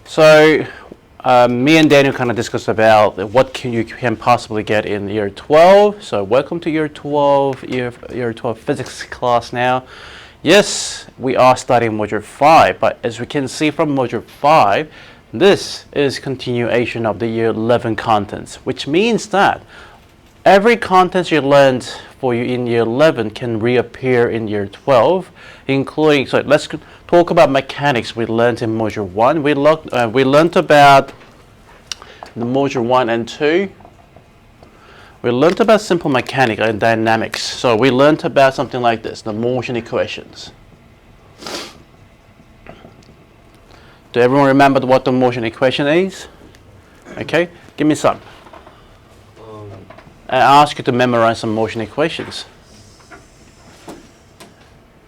So me and Daniel kind of discussed about what you can possibly get in year 12. So welcome to year 12, year 12 physics class now. Yes, we are studying module 5, but as we can see from module 5, this is continuation of the year 11 contents, which means that every content you learned for you in year 11 can reappear in year 12, including, so let's talk about mechanics we learned in module 1. We learned about the module 1 and 2. We learned about simple mechanics and dynamics. So we learned about something like this, the motion equations. Do everyone remember what the motion equation is? Okay, give me some. I ask you to memorize some motion equations.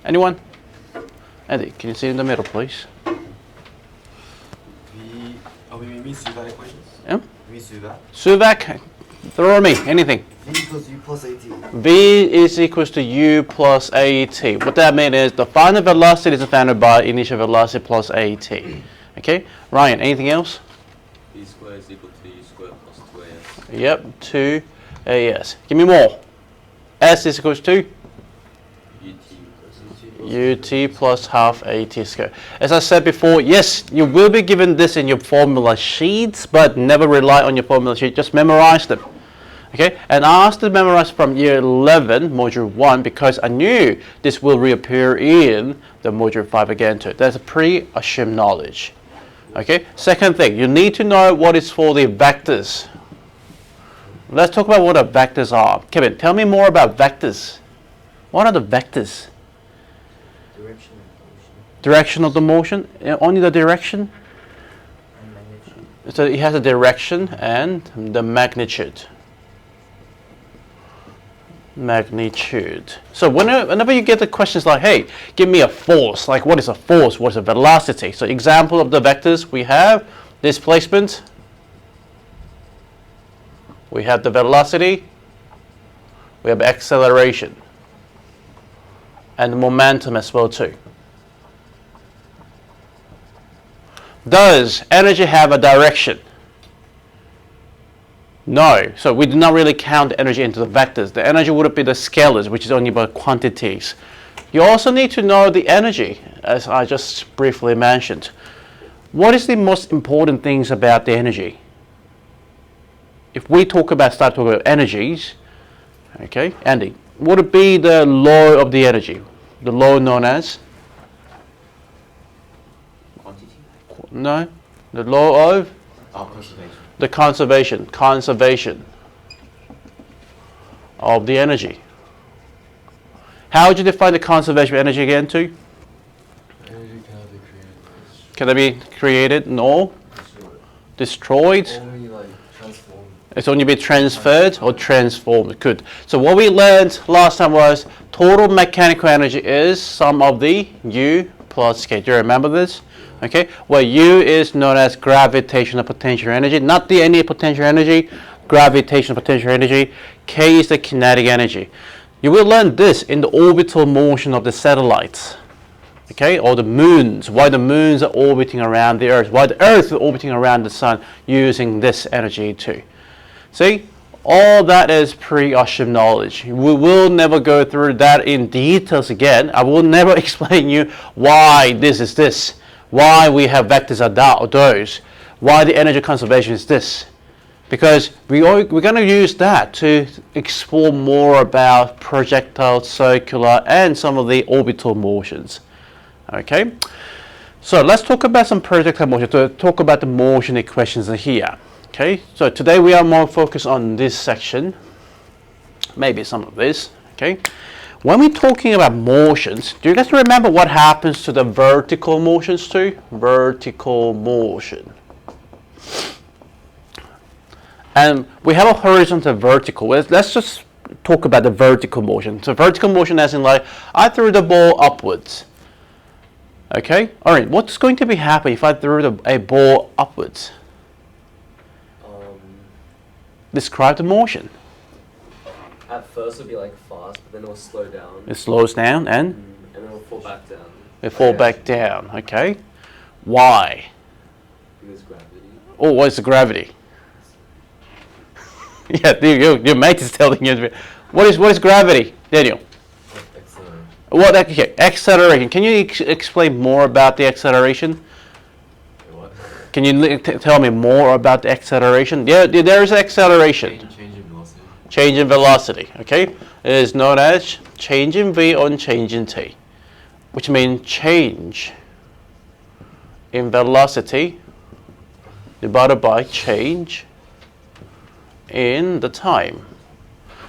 Anyone? Andy, can you sit in the middle, please? We mean Suvac equations? Yeah? We Suvac? Suvac, throw me, anything. V equals U plus AT. V is equals to U plus AT. What that means is the final velocity is founded by initial velocity plus AT. Okay, Ryan, anything else? V squared is equal to U squared plus 2AS. Yep, 2AS. Give me more. S is equals to? UT plus half AT squared. As I said before, yes, you will be given this in your formula sheets, but never rely on your formula sheet. Just memorize them. Okay, and I asked to memorize from year 11, module 1, because I knew this will reappear in the module 5 again too. That's a pre-assumed knowledge. Okay, second thing, you need to know what is for the vectors. Let's talk about what the vectors are. Kevin, tell me more about vectors. What are the vectors? Direction of the motion, only the direction? And magnitude. So it has a direction and the magnitude. Magnitude. So whenever you get the questions like, hey, give me a force, like what is a force, what is a velocity? So example of the vectors we have, displacement, we have the velocity, we have acceleration, and the momentum as well too. Does energy have a direction? No. So we do not really count energy into the vectors. The energy would be the scalars, which is only about quantities. You also need to know the energy, as I just briefly mentioned. What is the most important things about the energy? If we start talking about energies, okay, Andy, what would be the law of the energy? The law known as? No, the law of Conservation. the conservation of the energy. How would you define the conservation of energy again too? Energy cannot be created. Can it be created? No. Destroyed? Only like transformed. It's only be transferred or transformed. Good. So what we learned last time was total mechanical energy is sum of the U plus K. Do you remember this? Okay, where U is known as gravitational potential energy, not the any potential energy, gravitational potential energy. K is the kinetic energy. You will learn this in the orbital motion of the satellites, okay, or the moons, why the moons are orbiting around the Earth, why the Earth is orbiting around the Sun using this energy too. See, all that is pre-assumed knowledge. We will never go through that in details again. I will never explain you why this is this. Why we have vectors are that or those, why the energy conservation is this, because we're going to use that to explore more about projectile, circular, and some of the orbital motions. Okay, so let's talk about some projectile motion, to talk about the motion equations here. Okay, so today we are more focused on this section, maybe some of this. Okay. When we're talking about motions, do you guys remember what happens to the vertical motions too? Vertical motion. And we have a horizontal vertical. Let's just talk about the vertical motion. So vertical motion as in like, I threw the ball upwards. Okay? Alright, what's going to be happening if I threw a ball upwards? Describe the motion. At first it'll be like fast, but then it'll slow down. It slows down and? And then it'll fall back down. It fall back down, okay. Why? Because gravity. Oh, what is the gravity? Yeah, your mate is telling you. What is gravity, Daniel? Acceleration. What? Okay, acceleration. Can you explain more about the acceleration? Wait, what? Can you tell me more about the acceleration? Yeah, there is acceleration. Change in velocity. Change in velocity. Okay, it is known as change in v on change in t, which means change in velocity divided by change in the time.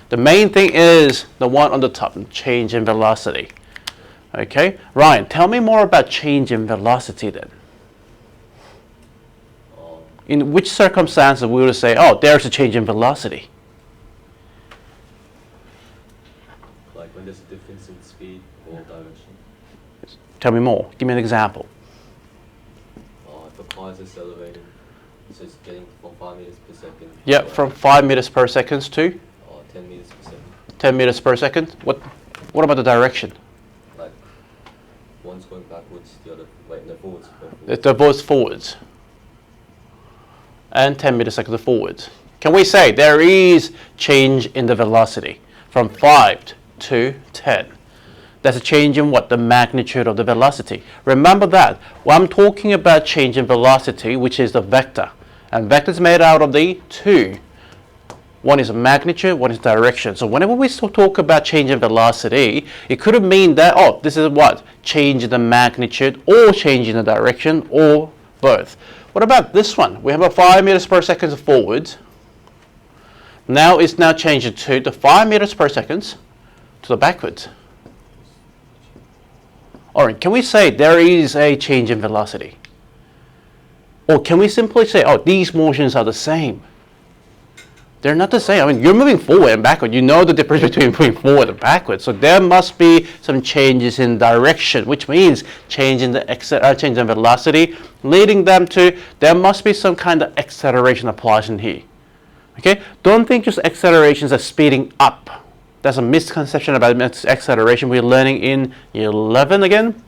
The main thing is the one on the top, change in velocity. Okay, Ryan, tell me more about change in velocity then. In which circumstances we would say, oh, there's a change in velocity? Like when there's a difference in speed or direction. Tell me more. Give me an example. If a car is accelerating, so it's getting from 5 meters per second. Yeah, from 5 meters per second to 10 meters per second. 10 meters per second. What about the direction? Like one's going backwards, the other no forwards. They're both forwards. And 10 meters per second forwards. Can we say there is change in the velocity from 5 to 10? That's a change in what? The magnitude of the velocity. Remember that. When I'm talking about change in velocity, which is the vector, and vector is made out of the two. One is magnitude, one is direction. So whenever we talk about change in velocity, it could mean that, oh, this is what? Change in the magnitude or change in the direction or both. What about this one? We have a 5 meters per second forward. Now it's now changed to the 5 meters per second to the backwards. Alright, can we say there is a change in velocity? Or can we simply say, oh, these motions are the same? They're not the same. I mean, you're moving forward and backward. You know the difference between moving forward and backward. So there must be some changes in direction, which means change in the change in velocity, leading them to there must be some kind of acceleration applied in here. Okay? Don't think just accelerations are speeding up. That's a misconception about acceleration we're learning in year 11 again.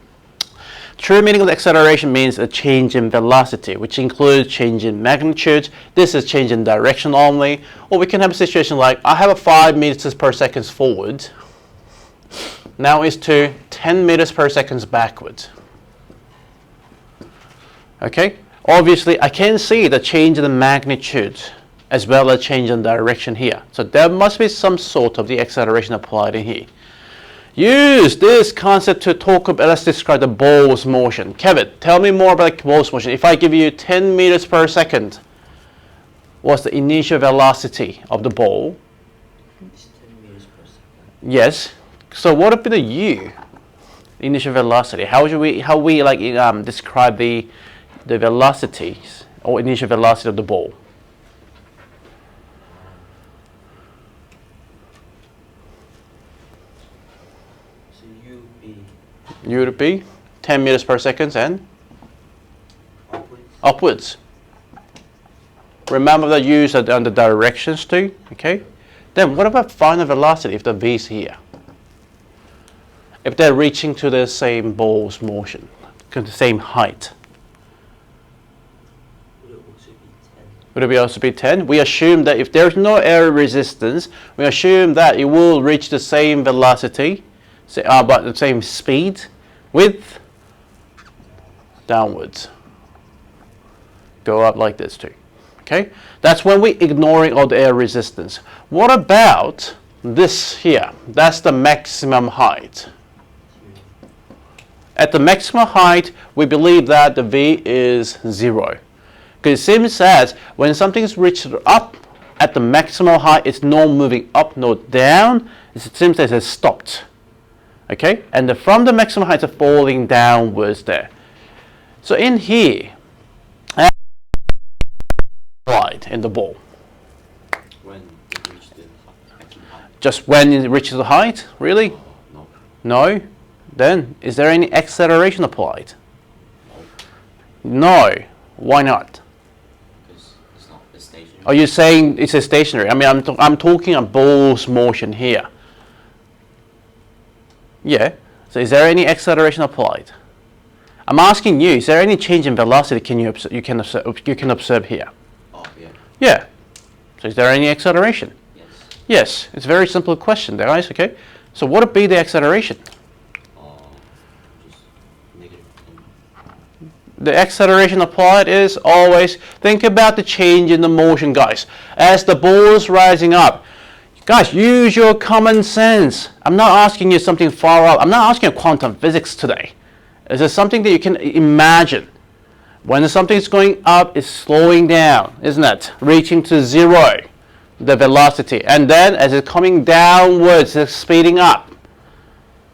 True meaning of the acceleration means a change in velocity, which includes change in magnitude. This is change in direction only. Or we can have a situation like, I have a 5 meters per second forward. Now it's to 10 meters per second backward. Okay? Obviously, I can see the change in the magnitude as well as change in direction here. So there must be some sort of the acceleration applied in here. Use this concept to talk about, let's describe the ball's motion. Kevin, tell me more about the ball's motion. If I give you 10 meters per second, what's the initial velocity of the ball? It's 10 meters per second. Yes. So what would be the U? Initial velocity. How we like describe the velocities or initial velocity of the ball? U would be 10 meters per second and upwards. Remember that use on the directions too. Okay. Then what about final velocity if the v is here? If they're reaching to the same ball's motion, to the same height. Would it also be 10? We assume that if there's no air resistance, we assume that it will reach the same velocity, but the same speed with downwards. Go up like this too. Okay? That's when we're ignoring all the air resistance. What about this here? That's the maximum height. At the maximum height, we believe that the V is 0. Because it seems as when something is reached up at the maximum height, it's not moving up, not down. It seems as it's stopped. Okay? And from the maximum height, it's falling downwards there. So in here, applied in the ball. When it reached the maximum height. Just when it reaches the height? Really? No. No? Then, is there any acceleration applied? No. Why not? Because it's not stationary. Are you saying it's a stationary? I mean, I'm talking a ball's motion here. Yeah. So is there any acceleration applied? I'm asking you, is there any change in velocity you can observe here? Oh, yeah. Yeah. So is there any acceleration? Yes. Yes. It's a very simple question there, guys. Okay. So what would be the acceleration? Just negative 10. The acceleration applied is always, think about the change in the motion, guys. As the ball is rising up, guys, use your common sense. I'm not asking you something far out. I'm not asking you quantum physics today. Is it something that you can imagine? When something's going up, it's slowing down, isn't it? Reaching to zero, the velocity. And then as it's coming downwards, it's speeding up.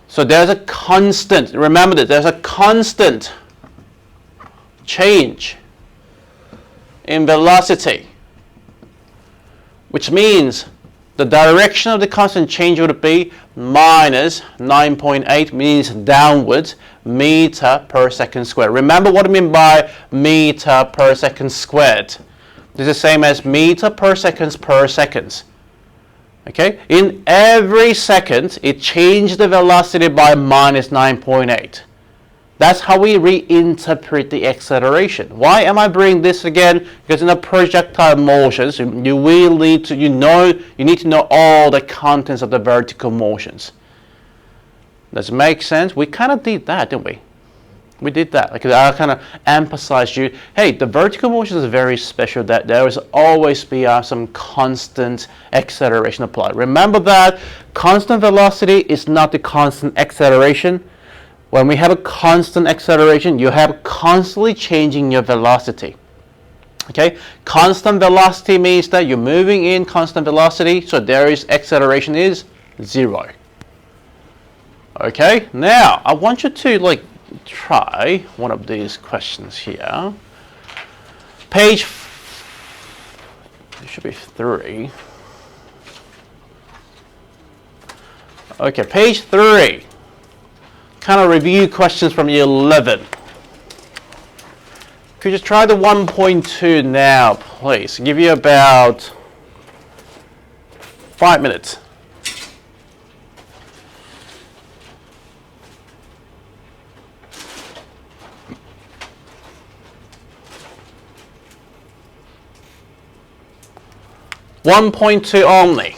So there's a constant, remember that there's a constant change in velocity, which means the direction of the constant change would be minus 9.8, means downwards, meter per second squared. Remember what I mean by meter per second squared. This is the same as meter per seconds per seconds. Okay? In every second, it changed the velocity by minus 9.8. That's how we reinterpret the acceleration. Why am I bringing this again? Because in the projectile motions, you will need to, you need to know all the contents of the vertical motions. Does it make sense? We kind of did that, didn't we? We did that. Like I kind of emphasized you, hey, the vertical motion is very special, that there will always be some constant acceleration applied. Remember that constant velocity is not the constant acceleration. When we have a constant acceleration, you have constantly changing your velocity. Okay, constant velocity means that you're moving in constant velocity, so there is acceleration is 0. Okay, now I want you to try one of these questions here. Page, it should be 3. Okay, page 3. Kind of review questions from year 11. Could you try the 1.2 now, please? Give you about 5 minutes. (1.2) only.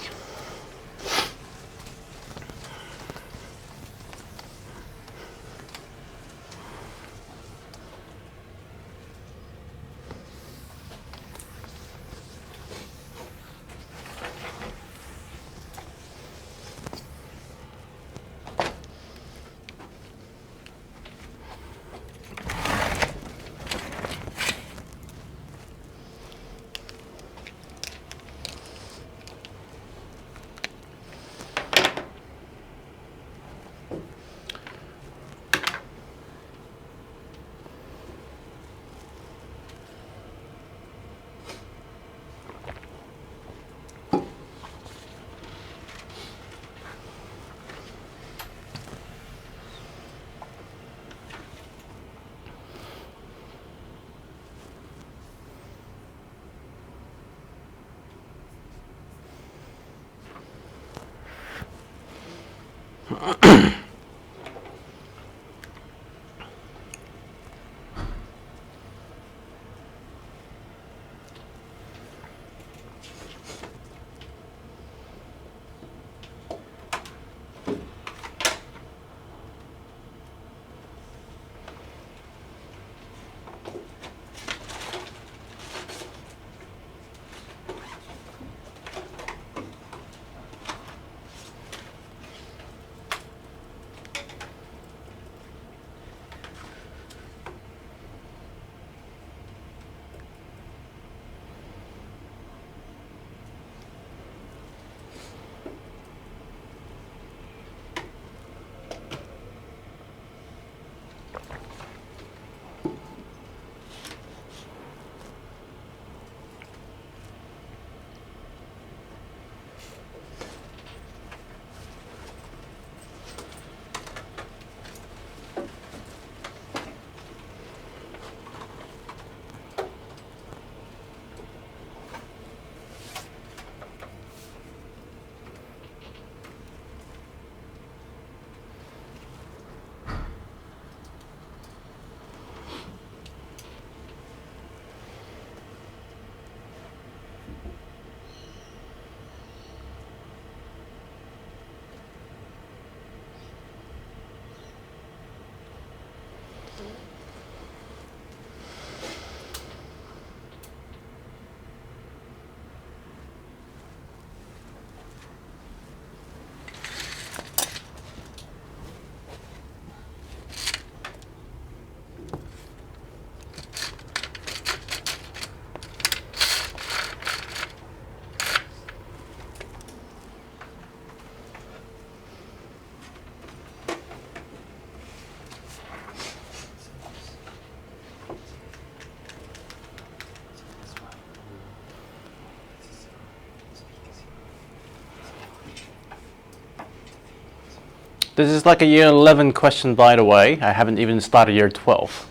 This is like a year 11 question, by the way. I haven't even started year 12.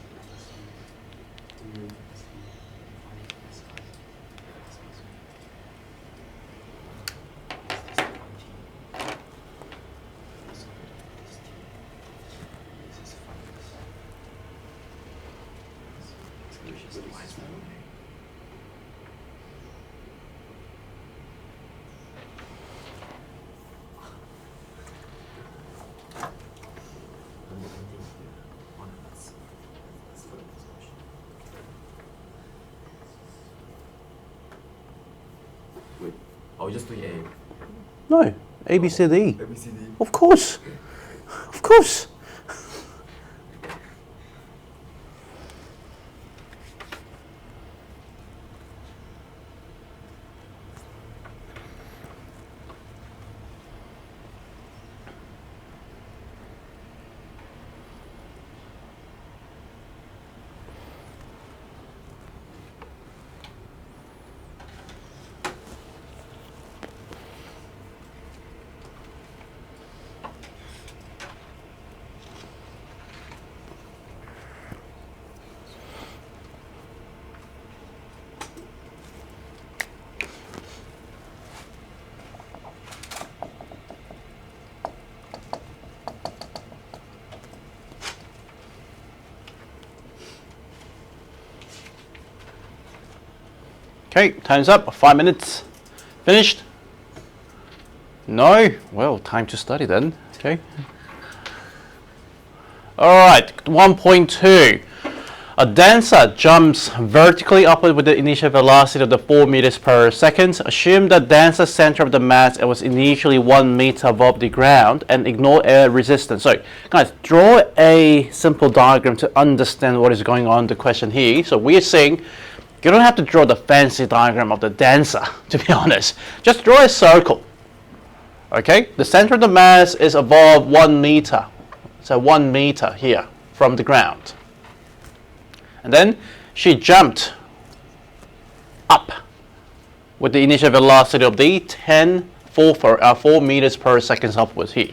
Wait, are we just doing A? No, A, B, C, D. A, B, C, D. Of course. Of course. Okay, time's up. 5 minutes. Finished? No? Well, time to study then. Okay. Alright, 1.2. A dancer jumps vertically upward with the initial velocity of the 4 meters per second. Assume the dancer's center of the mass was initially 1 meter above the ground and ignore air resistance. So, guys, draw a simple diagram to understand what is going on in the question here. So, we are saying you don't have to draw the fancy diagram of the dancer, to be honest. Just draw a circle. Okay? The center of the mass is above 1 meter. So 1 meter here from the ground. And then she jumped up with the initial velocity of the 4 meters per second upwards here.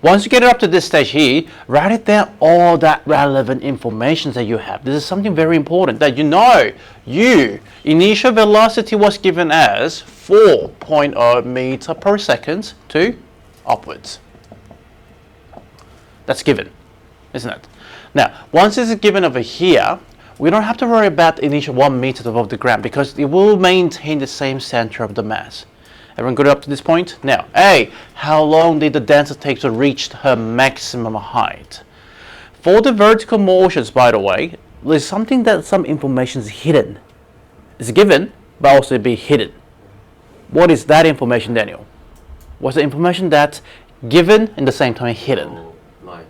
Once you get it up to this stage here, write down all that relevant information that you have. This is something very important that you know. Initial velocity was given as 4.0 meter per second to upwards. That's given, isn't it? Now, once this is given over here, we don't have to worry about the initial 1 meter above the ground because it will maintain the same center of the mass. Everyone good up to this point? Now, A, how long did the dancer take to reach her maximum height? For the vertical motions, by the way, there's something that some information is hidden. It's given, but also be hidden. What is that information, Daniel? What's the information that's given and the same time hidden? Oh, like,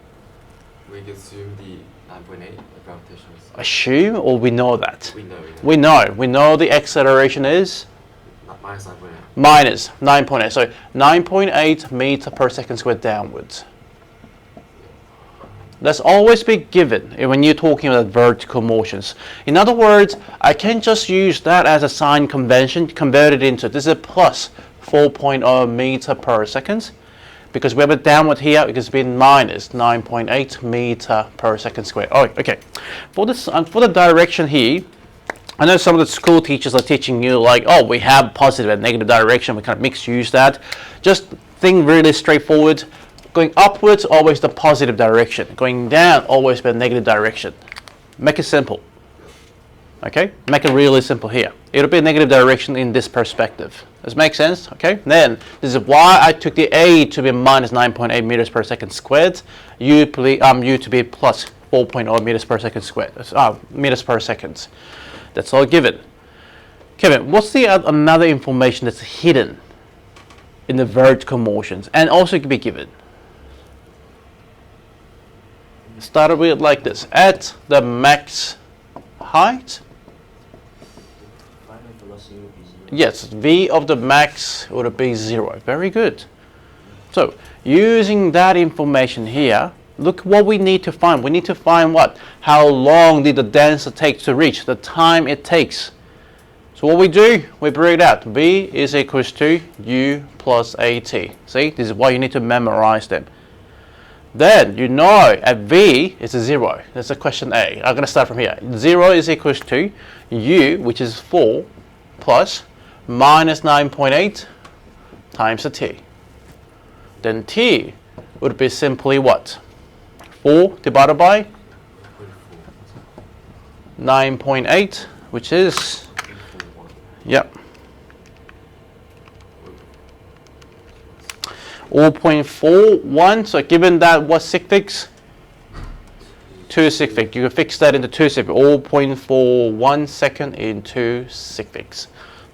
we can assume the 9.8, the gravitational. Assume, or we know that? We know. We know the acceleration is? Minus 9.8. Minus 9.8. So 9.8 meter per second squared downwards. That's always be given when you're talking about vertical motions. In other words, I can just use that as a sign convention, convert it into, this is plus 4.0 meter per second. Because we have a downward here, it has been minus 9.8 meter per second squared. Oh, okay. For the direction here, I know some of the school teachers are teaching you like, oh, we have positive and negative direction. We kind of mix use that. Just think really straightforward. Going upwards, always the positive direction. Going down, always the negative direction. Make it simple. Okay? Make it really simple here. It'll be a negative direction in this perspective. Does it make sense? Okay? Then, this is why I took the A to be minus 9.8 meters per second squared. U to be plus 4.0 meters per second squared. Meters per second. That's all given. Kevin, what's the another information that's hidden in the vertical motions and also can be given? Start with like this. At the max height. Final velocity will be 0. Yes, V of the max would be 0. Very good. So, using that information here, look what we need to find. We need to find what? How long did the dancer take to reach? The time it takes. So what we do, we break it out. V is equals to U plus AT. See, this is why you need to memorize them. then you know at V is a 0. That's a question A. I'm going to start from here. 0 is equals to U, which is 4, plus minus 9.8 times the T. Then T would be simply what? 4 divided by 9.8, which is, yep, 0.41. So given that what sig figs? 2 sig figs. You can fix that into 2 sig figs. 0.41 second into sig figs.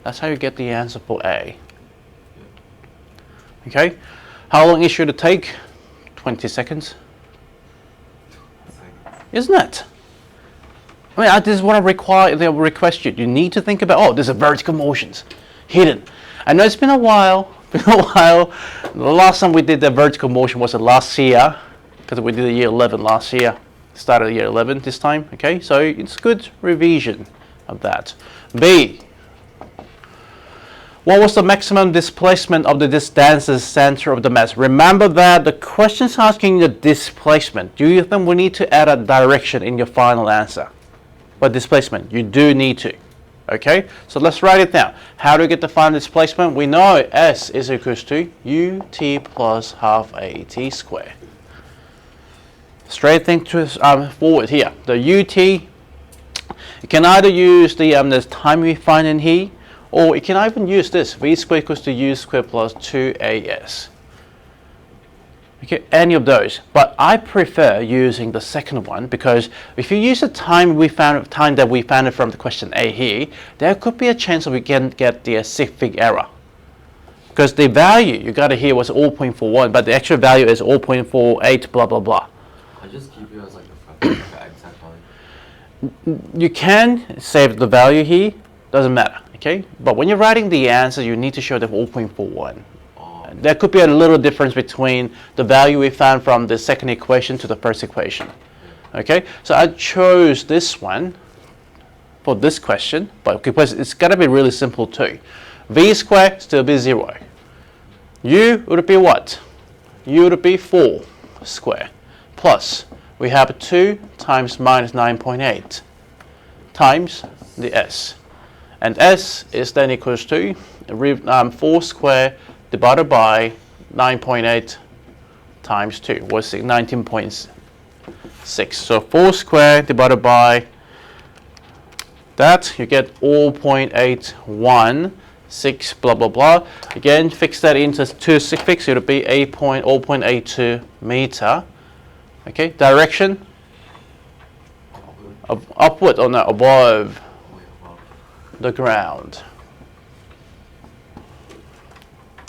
That's how you get the answer for A. Okay. How long it should it take? 20 seconds. Isn't it? I mean, this is what I request you. You need to think about, oh, there's a vertical motions hidden. I know it's been a while. The last time we did the vertical motion was last year, because we did the year 11 last year. Started year 11 this time. Okay, so it's good revision of that. B. What was the maximum displacement of this dancer's center of the mass? Remember that the question's asking the displacement. Do you think we need to add a direction in your final answer? But displacement, you do need to. Okay, so let's write it down. How do we get the final displacement? We know S is equals to ut plus half at squared. Straight thing to forward here. The ut, you can either use the this time we find in here, or you can even use this, v squared equals to u squared plus 2as. Okay, any of those, but I prefer using the second one, because if you use the time that we found it from the question A here, there could be a chance that we can get the sig fig error, because the value you got here was 0.41, but the actual value is 0.48 blah blah blah. I just keep it as like the exact value. You can save the value here, doesn't matter. Okay, but when you're writing the answer, you need to show the 0.41. There could be a little difference between the value we found from the second equation to the first equation. Okay, so I chose this one for this question, but because it's got to be really simple too. V squared still be 0. U would be what? U would be 4 squared. Plus, we have 2 times minus 9.8 times the S. And S is then equals to 4 squared divided by 9.8 times 2 was 19.6. So 4 squared divided by that, you get 0.816 blah blah blah. Again, fix that into 2 sig figs, it would be 0.82 meter. Okay, direction of upward or no, above the ground.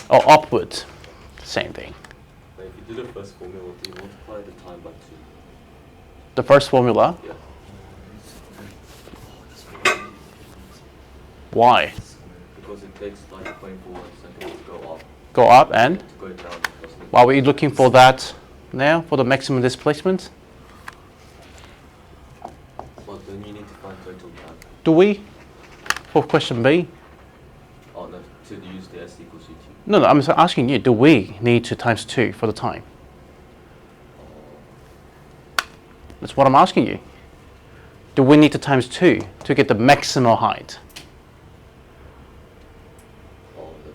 Or upward, same thing. If you do the first formula, do you multiply the time by 2? The first formula? Yeah. Why? Because it takes like 0.41 seconds to go up. Go up and? To go down. Are we looking for that now, for the maximum displacement? But then you need to find total time. Do we? For question B? Oh no, to use the S equals UT. No, I'm asking you, do we need to times 2 for the time? That's what I'm asking you. Do we need to times 2 to get the maximum height?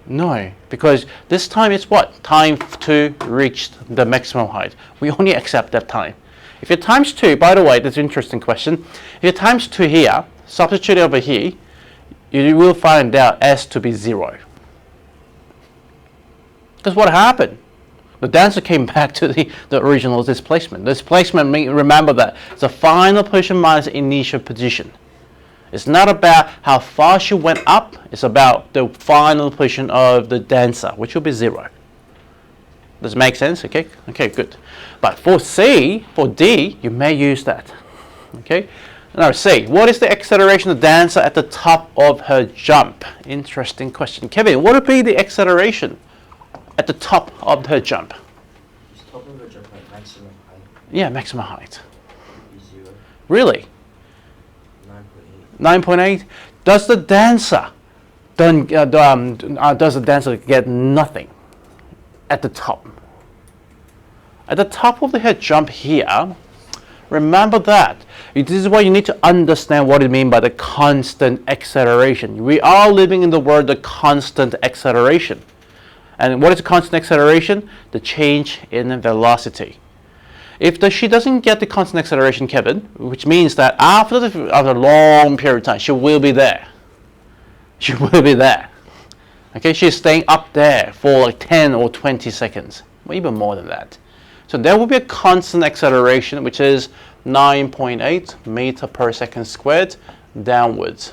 No, because this time it's what? Time to reach the maximum height. We only accept that time. If you times 2, by the way, that's an interesting question. If you times 2 here, substitute over here, you will find out S to be 0. Because what happened? The dancer came back to the original displacement. Displacement, remember that, it's the final position minus initial position. It's not about how far she went up, it's about the final position of the dancer, which will be 0. Does it make sense? Okay, okay, good. But for C, for D, you may use that. Okay, now C, what is the acceleration of the dancer at the top of her jump? Interesting question. Kevin, what would be the acceleration at the top of her jump? Top of the jump at maximum height Yeah, maximum height. is 0. Really? 9.8. 9.8? Does the dancer get nothing at the top? At the top of the head jump here, remember that. This is why you need to understand what it means by the constant acceleration. We are living in the world of constant acceleration. And what is constant acceleration? The change in velocity. If she doesn't get the constant acceleration, Kevin, which means that after a long period of time, she will be there. She will be there. Okay, she's staying up there for like 10 or 20 seconds, or even more than that. So there will be a constant acceleration, which is 9.8 meter per second squared downwards.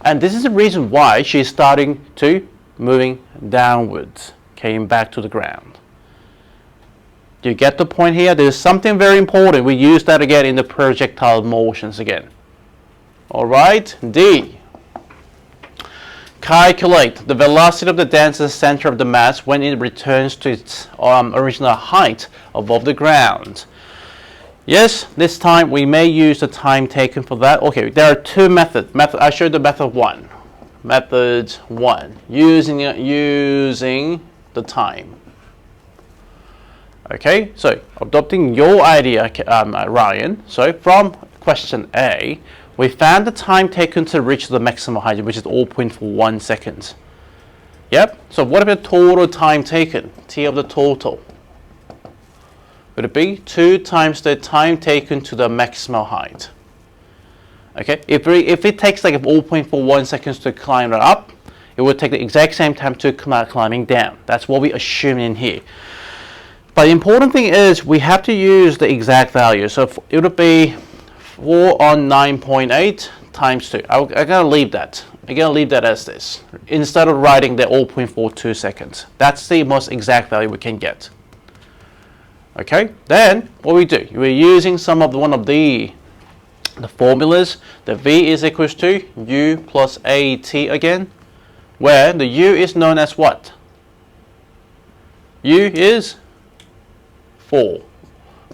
And this is the reason why she's starting to moving downwards, came back to the ground. Do you get the point here? There's something very important. We use that again in the projectile motions again. All right, D. Calculate the velocity of the dancer's center of the mass when it returns to its original height above the ground. Yes, this time we may use the time taken for that. Okay, there are two methods. I showed the method one. Method one, using the time. Okay, so adopting your idea, Ryan. So from question A, we found the time taken to reach the maximum height, which is 0.41 seconds. Yep, so what about the total time taken? T of the total. Would it be 2 times the time taken to the maximum height? Okay, if it takes like 0.41 seconds to climb it up, it would take the exact same time to climbing down. That's what we assume in here. But the important thing is we have to use the exact value. So it would be 4 on 9.8 times 2. I'm going to leave that. I'm going to leave that as this. Instead of writing the 0.42 seconds. That's the most exact value we can get. Okay, then what we do, we're using one of the formulas. The V is equals to U plus AT again, where the U is known as what? U is 4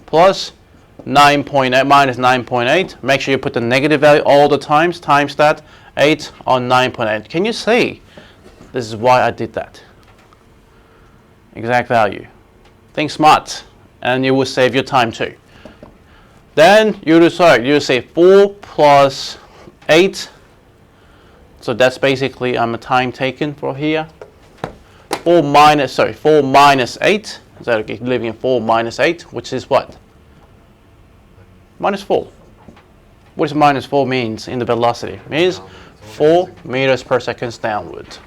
plus 9.8 minus 9.8. Make sure you put the negative value all the times that 8 on 9.8. Can you see? This is why I did that. Exact value. Think smart, and you will save your time too. Then you say 4 plus 8. So that's basically a time taken for here. 4 minus 8. Is that okay? Living in 4 minus 8, which is what? Minus 4. What does minus 4 means in the velocity? It means 4 meters per second downward.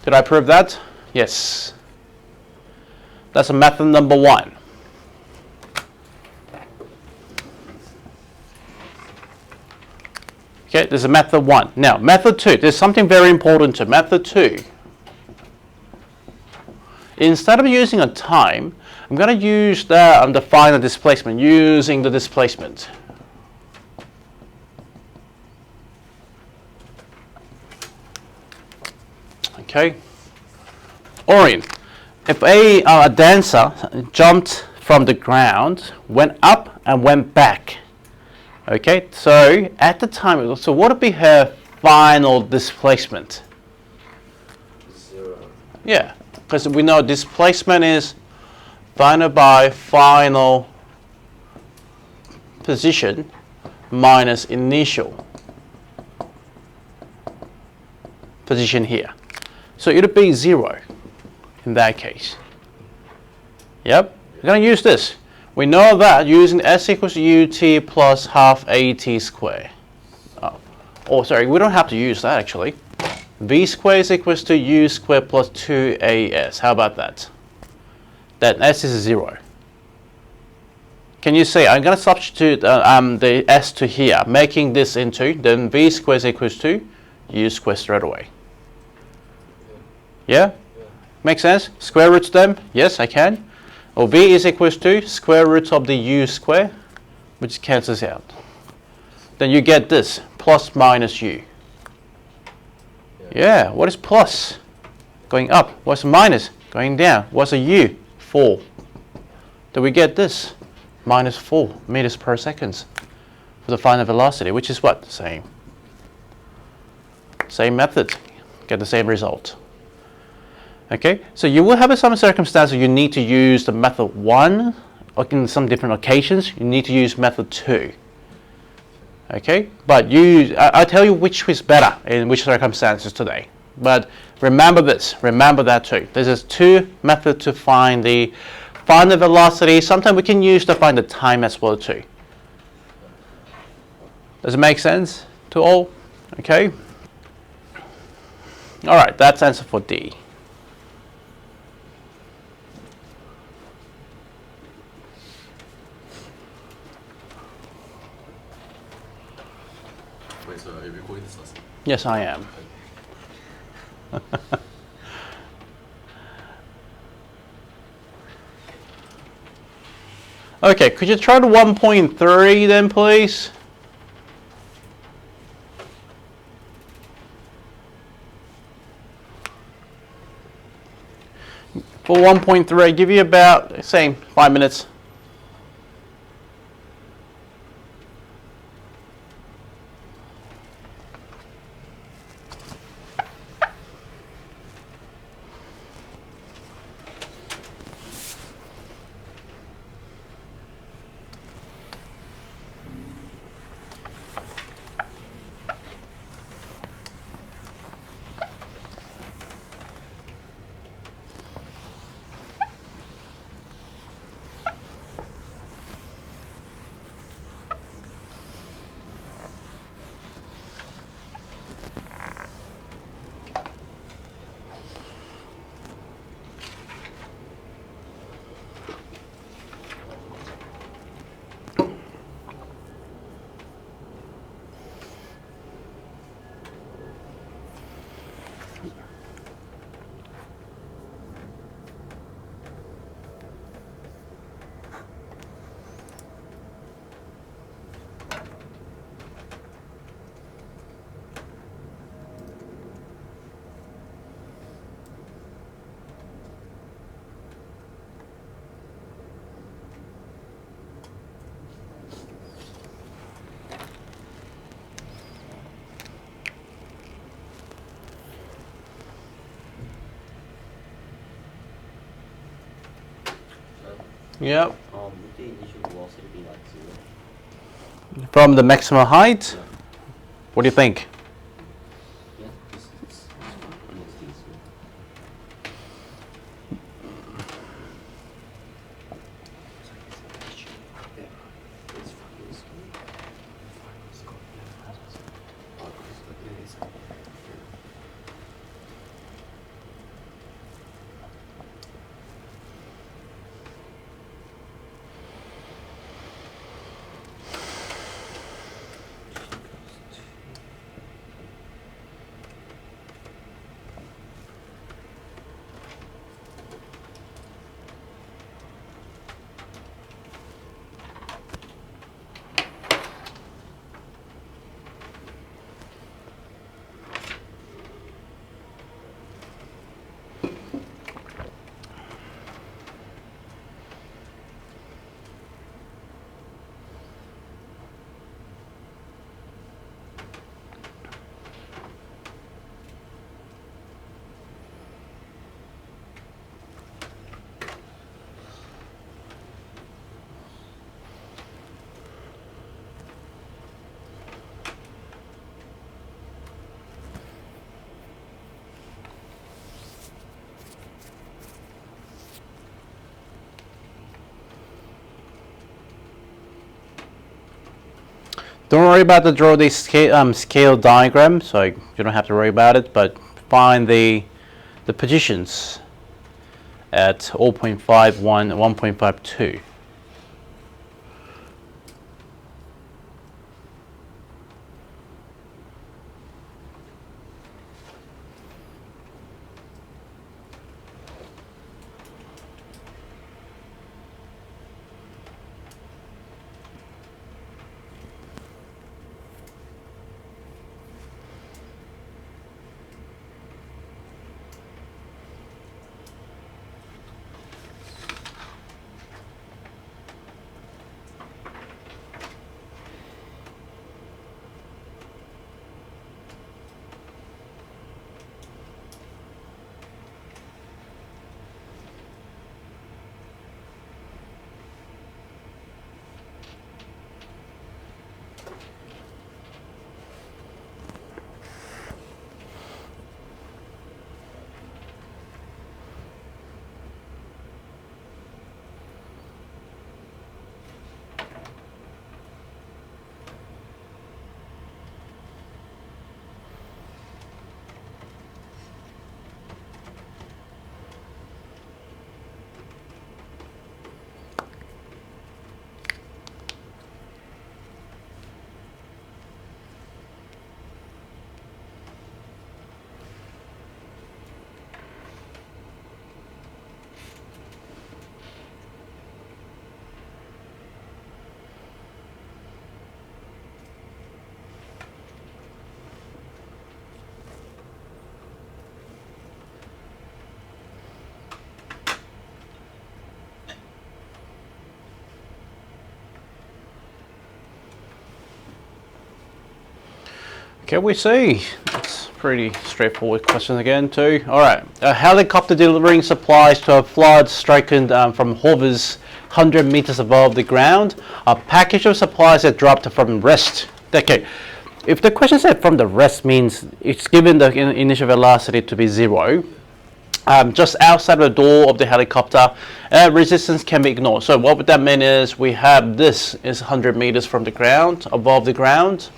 Did I prove that? Yes. That's method number 1. Okay, this is method 1. Now, method 2. There's something very important to method 2. Instead of using a time, I'm going to use the final displacement, using the displacement. Okay. Orion, if a dancer jumped from the ground, went up and went back. Okay, so at the time, so what would be her final displacement? 0. Yeah, because we know displacement is divided by final position minus initial position here. So it would be 0 in that case. Yep, we're going to use this. We know that using S equals UT plus half AT squared. Oh, sorry, we don't have to use that actually. V squared is equals to U squared plus 2AS. How about that? Then S is 0. Can you say, I'm going to substitute the S to here, making this into, then V squared is equals to U squared straight away. Yeah? Make sense? Square root them? Yes, I can. Or V is equals to square root of the U square, which cancels out. Then you get this, plus minus U. Yeah, what is plus? Going up. What's minus? Going down. What's a U? 4. Then we get this, minus 4 meters per second for the final velocity, which is what? Same. Same method. Get the same result. Okay, so you will have some circumstances you need to use the method 1, or in some different occasions you need to use method 2. Okay, but I'll tell you which is better in which circumstances today. But remember this, remember that too. This is 2 methods to find the velocity. Sometimes we can use to find the time as well too. Does it make sense to all? Okay. All right, that's answer for D. Wait, so are you recording this lesson? Yes, I am. Okay, could you try the 1.3 then, please? For 1.3, give you about, say, 5 minutes. Yep. Would the initial velocity be like 0? From the maximum height? Yeah. What do you think? Yeah, it's easy. Don't worry about the draw the scale diagram, so you don't have to worry about it, but find the positions at 0.51 and 1.52. Okay, we see. It's pretty straightforward question again too. All right, a helicopter delivering supplies to a flood stricken from hovers 100 meters above the ground. A package of supplies that dropped from rest. Okay, if the question said from the rest means it's given the initial velocity to be 0. Just outside the door of the helicopter, resistance can be ignored. So what would that mean is we have this is 100 meters from the ground, above the ground.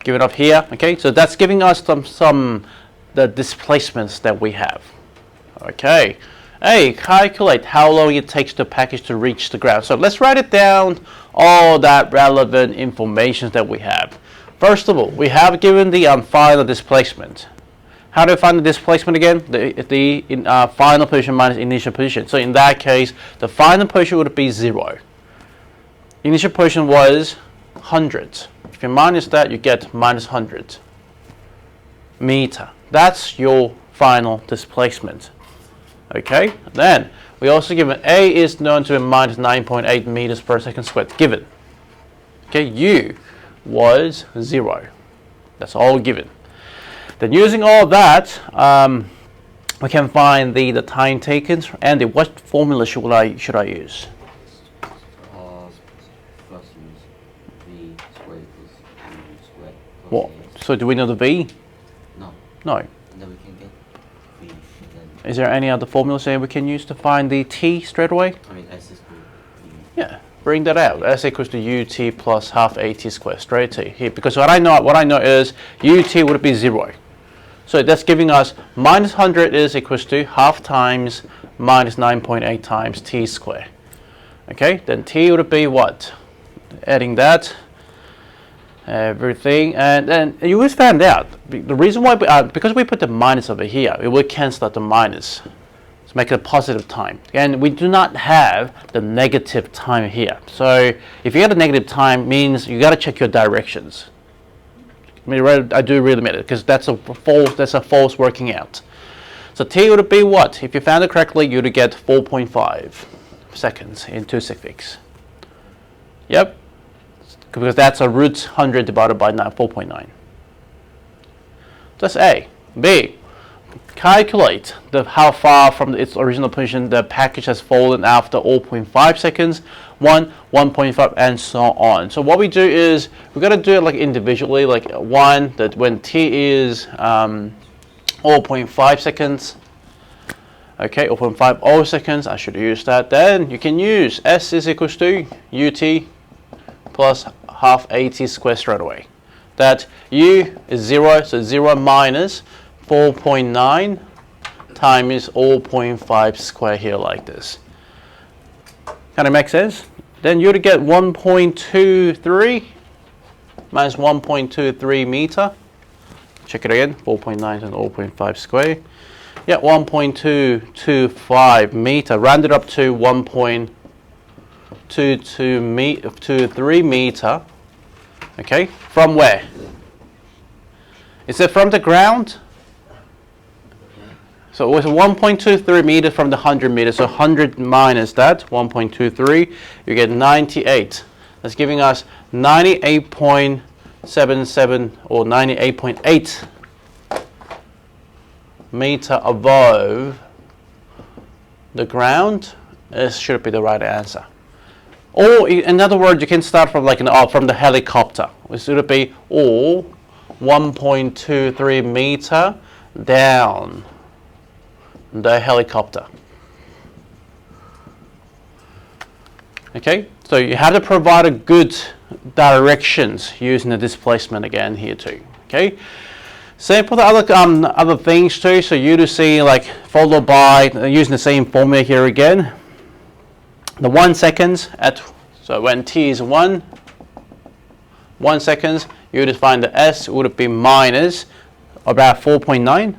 Give it up here, okay? So that's giving us the displacements that we have. Okay. A, calculate how long it takes the package to reach the ground. So let's write it down, all that relevant information that we have. First of all, we have given the final displacement. How do we find the displacement again? The final position minus initial position. So in that case, the final position would be 0. Initial position was 100. If you minus that, you get minus 100 meter. That's your final displacement. Okay, then we also given A is known to be minus 9.8 meters per second squared, given. Okay, U was 0. That's all given. Then using all that, we can find the time taken and what formula should I use? Plus use V squared plus U squared. What? So do we know the V? No. No. And then we can get V. Then Is there any other formulas that we can use to find the T straight away? I mean S is equal to V. Yeah, bring that out. S equals to UT plus half AT squared, straight T here. Because what I know is UT would be 0. So that's giving us minus 100 is equals to half times minus 9.8 times T squared. Okay, then T would be what? Adding that, everything, and then you will find out the reason why because we put the minus over here, it will cancel out the minus to make it a positive time. And we do not have the negative time here. So if you get a negative time, means you got to check your directions. I do really mean it because that's a false working out. So T would be what? If you found it correctly, you would get 4.5 seconds in 2 seconds. Yep, because that's a root 100 divided by 4.9. That's A. B, calculate how far from its original position the package has fallen after 0.5 seconds, 1, 1.5, and so on. So what we do is we're going to do it like individually, like one that when T is 0.5 seconds, okay, 0.50 seconds, I should use that. Then you can use S is equals to UT plus half AT squared straight away. That U is 0, so 0 minus 4.9 times 0.5 square here like this. Kind of makes sense? Then you would get 1.23 minus 1.23 meter. Check it again, 4.9 and 0.5 square. Yeah, 1.225 meter, rounded up to 1.23 meter. Okay, from where? Is it from the ground? So it was 1.23 meters from the 100 meters. So 100 minus that, 1.23, you get 98. That's giving us 98.77 or 98.8 meter above the ground. This should be the right answer. Or in other words, you can start from from the helicopter. It should be or 1.23 meter down the helicopter. Okay, so you have to provide a good directions using the displacement again here too. Okay, same for the other things too. So you to see followed by using the same formula here again. The 1 seconds so when T is 1 seconds, you would find the S would be minus about 4.9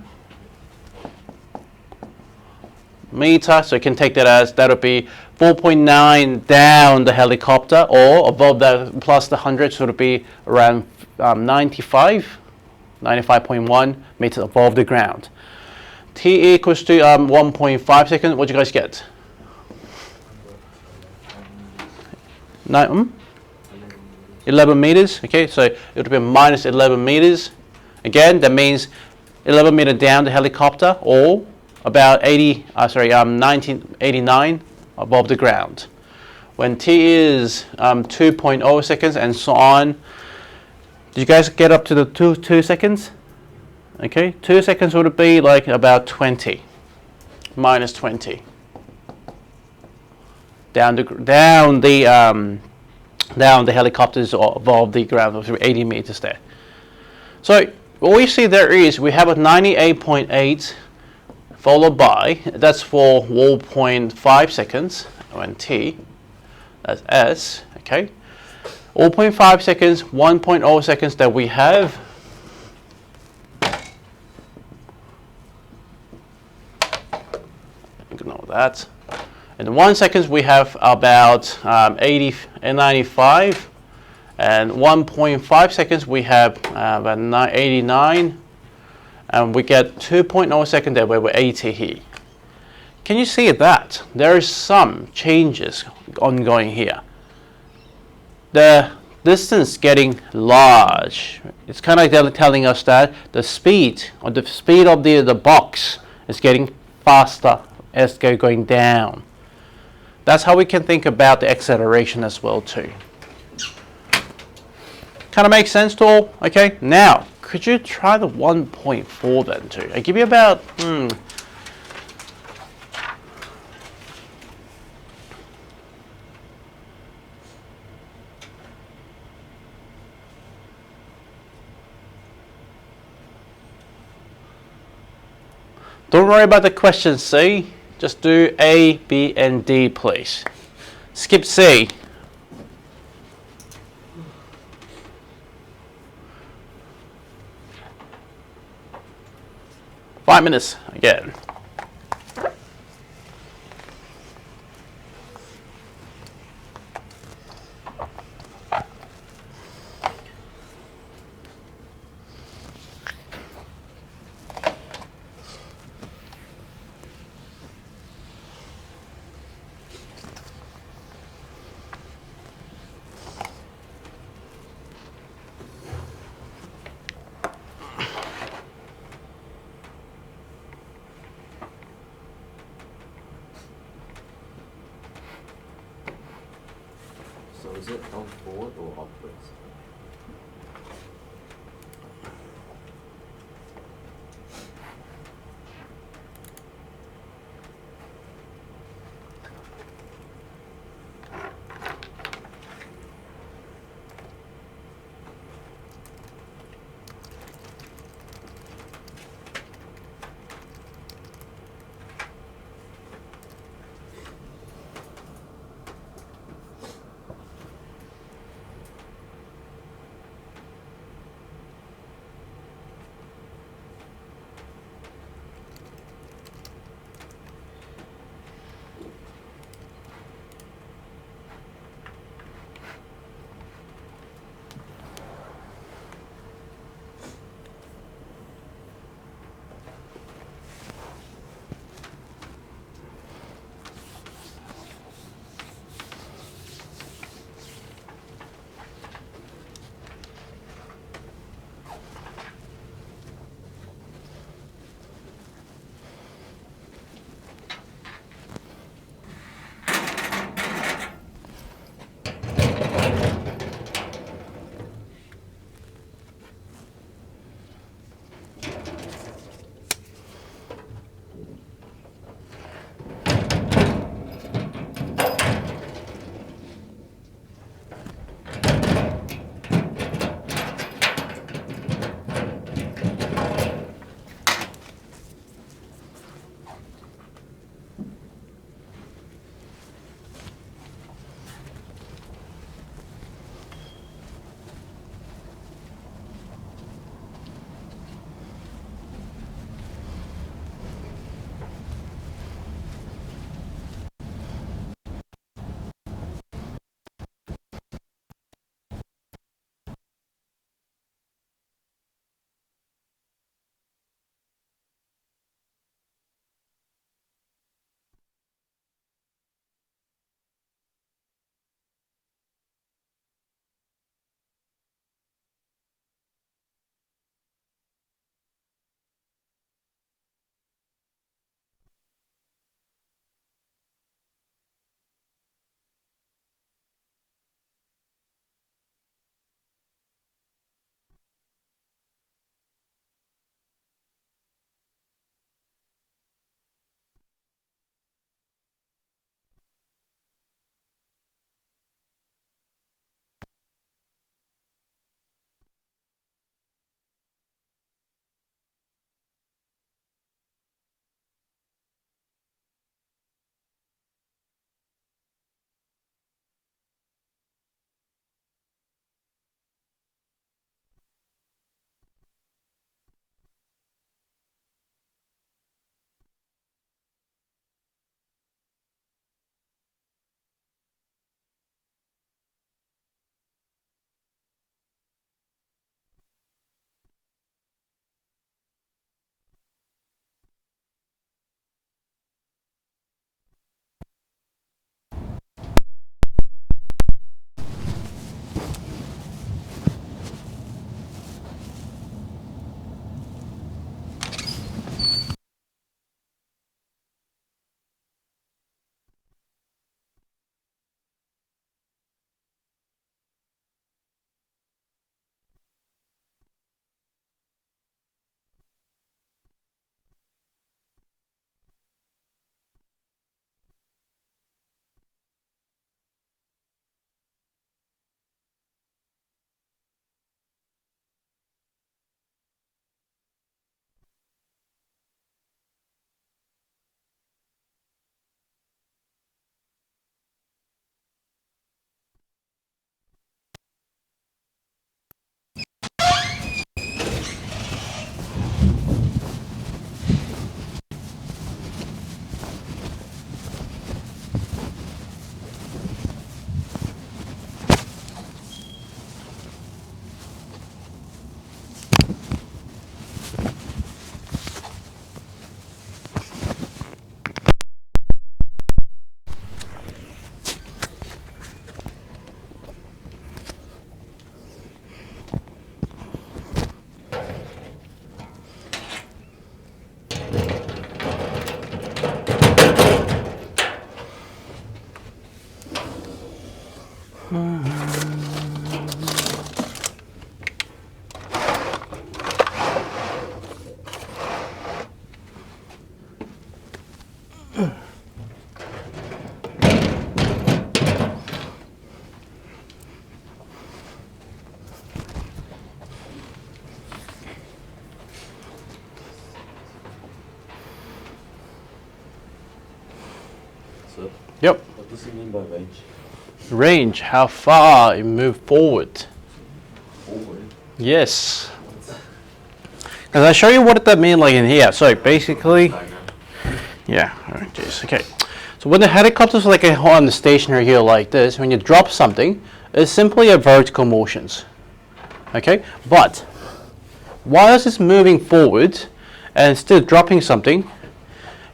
meter. So you can take that as that would be 4.9 down the helicopter, or above that plus the 100, so it would be around 95.1 meters above the ground. T equals to 1.5 seconds. What do you guys get? 11 11 meters. Okay, so it would be minus 11 meters. Again, that means 11 meter down the helicopter, or about 1989 above the ground. When t is 2.0 seconds and so on. Did you guys get up to the 2 seconds? Okay, 2 seconds would be like about 20, minus 20. Down the helicopters above the ground of 80 meters there. So what we see there is we have a 98.8 followed by, that's for 0.5 seconds when t, that's s, okay. 0.5 seconds, 1.0 seconds that we have. Ignore that. In 1 second we have about 80 and 95, and 1.5 seconds we have about 89, and we get 2.0 seconds there where we're 80 here. Can you see that? There is some changes ongoing here. The distance getting large. It's kind of telling us that the speed of the box is getting faster as they're going down. That's how we can think about the acceleration as well too. Kind of makes sense to all? Okay, now could you try the 1.4 then too? I give you about don't worry about the question C, just do A, B, and D, please. Skip C. Five minutes again. So is it downward or upwards? So, Yep. what does it mean by range? Range, how far it moved forward. Forward. Yes. Because I show you what that means like in here. So basically, Diagram. yeah, alright, jeez, okay. So when the helicopter's like on the stationary here like this, when you drop something, it's simply a vertical motions. Okay, but whilst it's moving forward and still dropping something,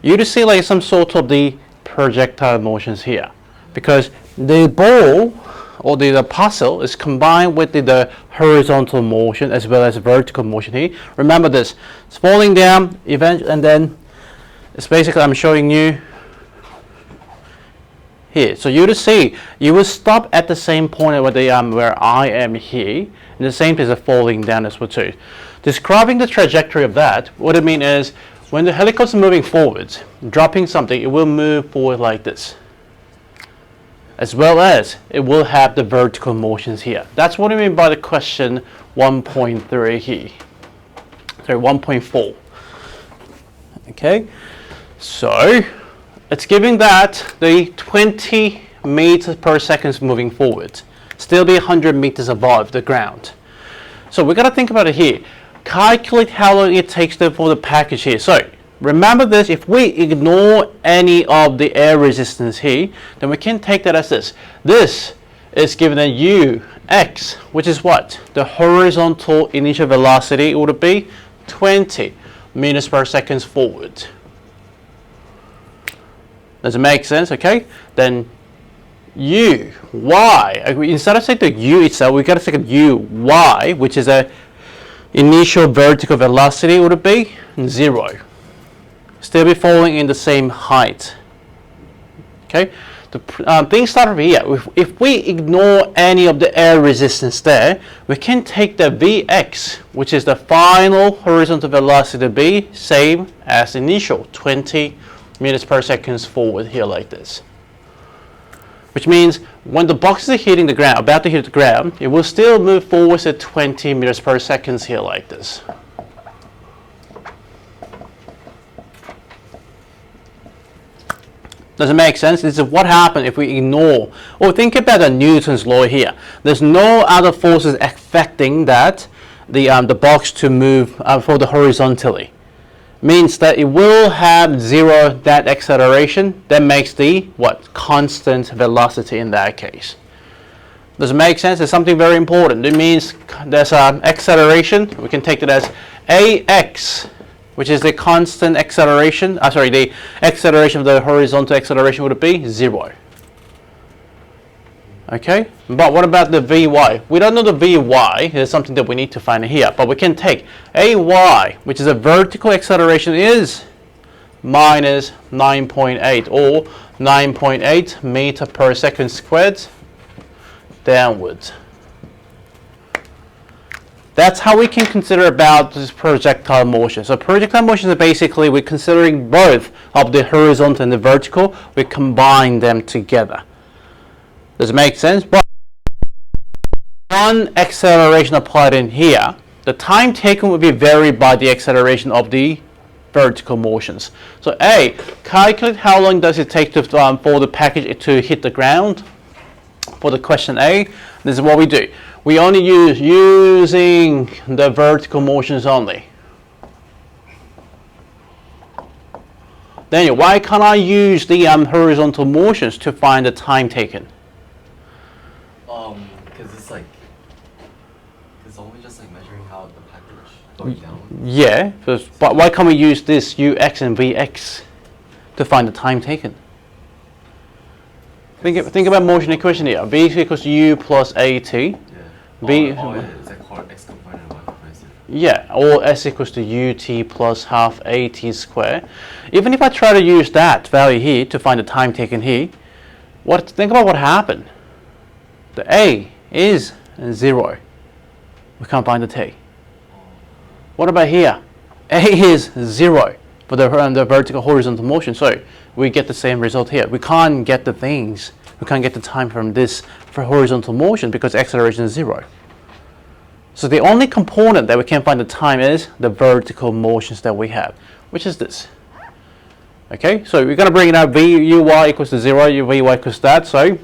you just see like some sort of the projectile motions here, because the ball or the parcel is combined with the horizontal motion as well as vertical motion here. Remember this, it's falling down and then it's basically, I'm showing you here. So you just see, you will stop at the same point where I am here, and the same place as falling down as well too. Describing the trajectory of that, what it means is, when the helicopter is moving forwards, dropping something, it will move forward like this. As well as, it will have the vertical motions here. That's what I mean by the question 1.3 here. Sorry, 1.4. Okay, so it's giving that the 20 meters per second moving forward. Still be 100 meters above the ground. So we got to think about it here. Calculate how long it takes for the package here. So remember this, if we ignore any of the air resistance here, then we can take that as this. This is given a ux, which is what? The horizontal initial velocity would be 20 meters per second forward. Does it make sense? Okay, then y, instead of saying the u itself, we got to say uy, which is a initial vertical velocity would be 0. Still be falling in the same height. Okay, the things start over here. If we ignore any of the air resistance there, we can take the Vx, which is the final horizontal velocity, to be same as initial 20 meters per second forward here like this. Which means when the box is hitting the ground, about to hit the ground, it will still move forwards at 20 meters per second here like this. Does it make sense? This is what happens if we ignore, or think about the Newton's law here. There's no other forces affecting that, the box to move for the horizontally. Means that it will have 0 that acceleration. That makes the what? Constant velocity in that case. Does it make sense? It's something very important. It means there's an acceleration. We can take it as ax, which is the constant acceleration. The acceleration of the horizontal acceleration would be 0. Okay, but what about the Vy? We don't know the Vy. It's something that we need to find here, but we can take Ay, which is a vertical acceleration, is minus 9.8 or 9.8 meter per second squared downwards. That's how we can consider about this projectile motion. So projectile motion is basically we're considering both of the horizontal and the vertical. We combine them together. Does it make sense? But one acceleration applied in here, the time taken will be varied by the acceleration of the vertical motions. So A, calculate how long does it take to, for the package to hit the ground. For the question A, this is what we do. We only use using the vertical motions only. Then why can't I use the horizontal motions to find the time taken? Because it's like, it's only just like measuring how the package going down. Yeah, but why can't we use this ux and vx to find the time taken? Think about motion equation here. V equals u plus at. Yeah. B. Or is that called x component and y component? Yeah, or s equals to ut plus half at squared. Even if I try to use that value here to find the time taken here, think about what happened. The a is 0. We can't find the t. What about here? A is 0 for the vertical horizontal motion. So we get the same result here. We can't get the things. We can't get the time from this for horizontal motion because acceleration is 0. So the only component that we can find the time is the vertical motions that we have, which is this. Okay, so we're going to bring it out VUY equals to 0, VY equals that. So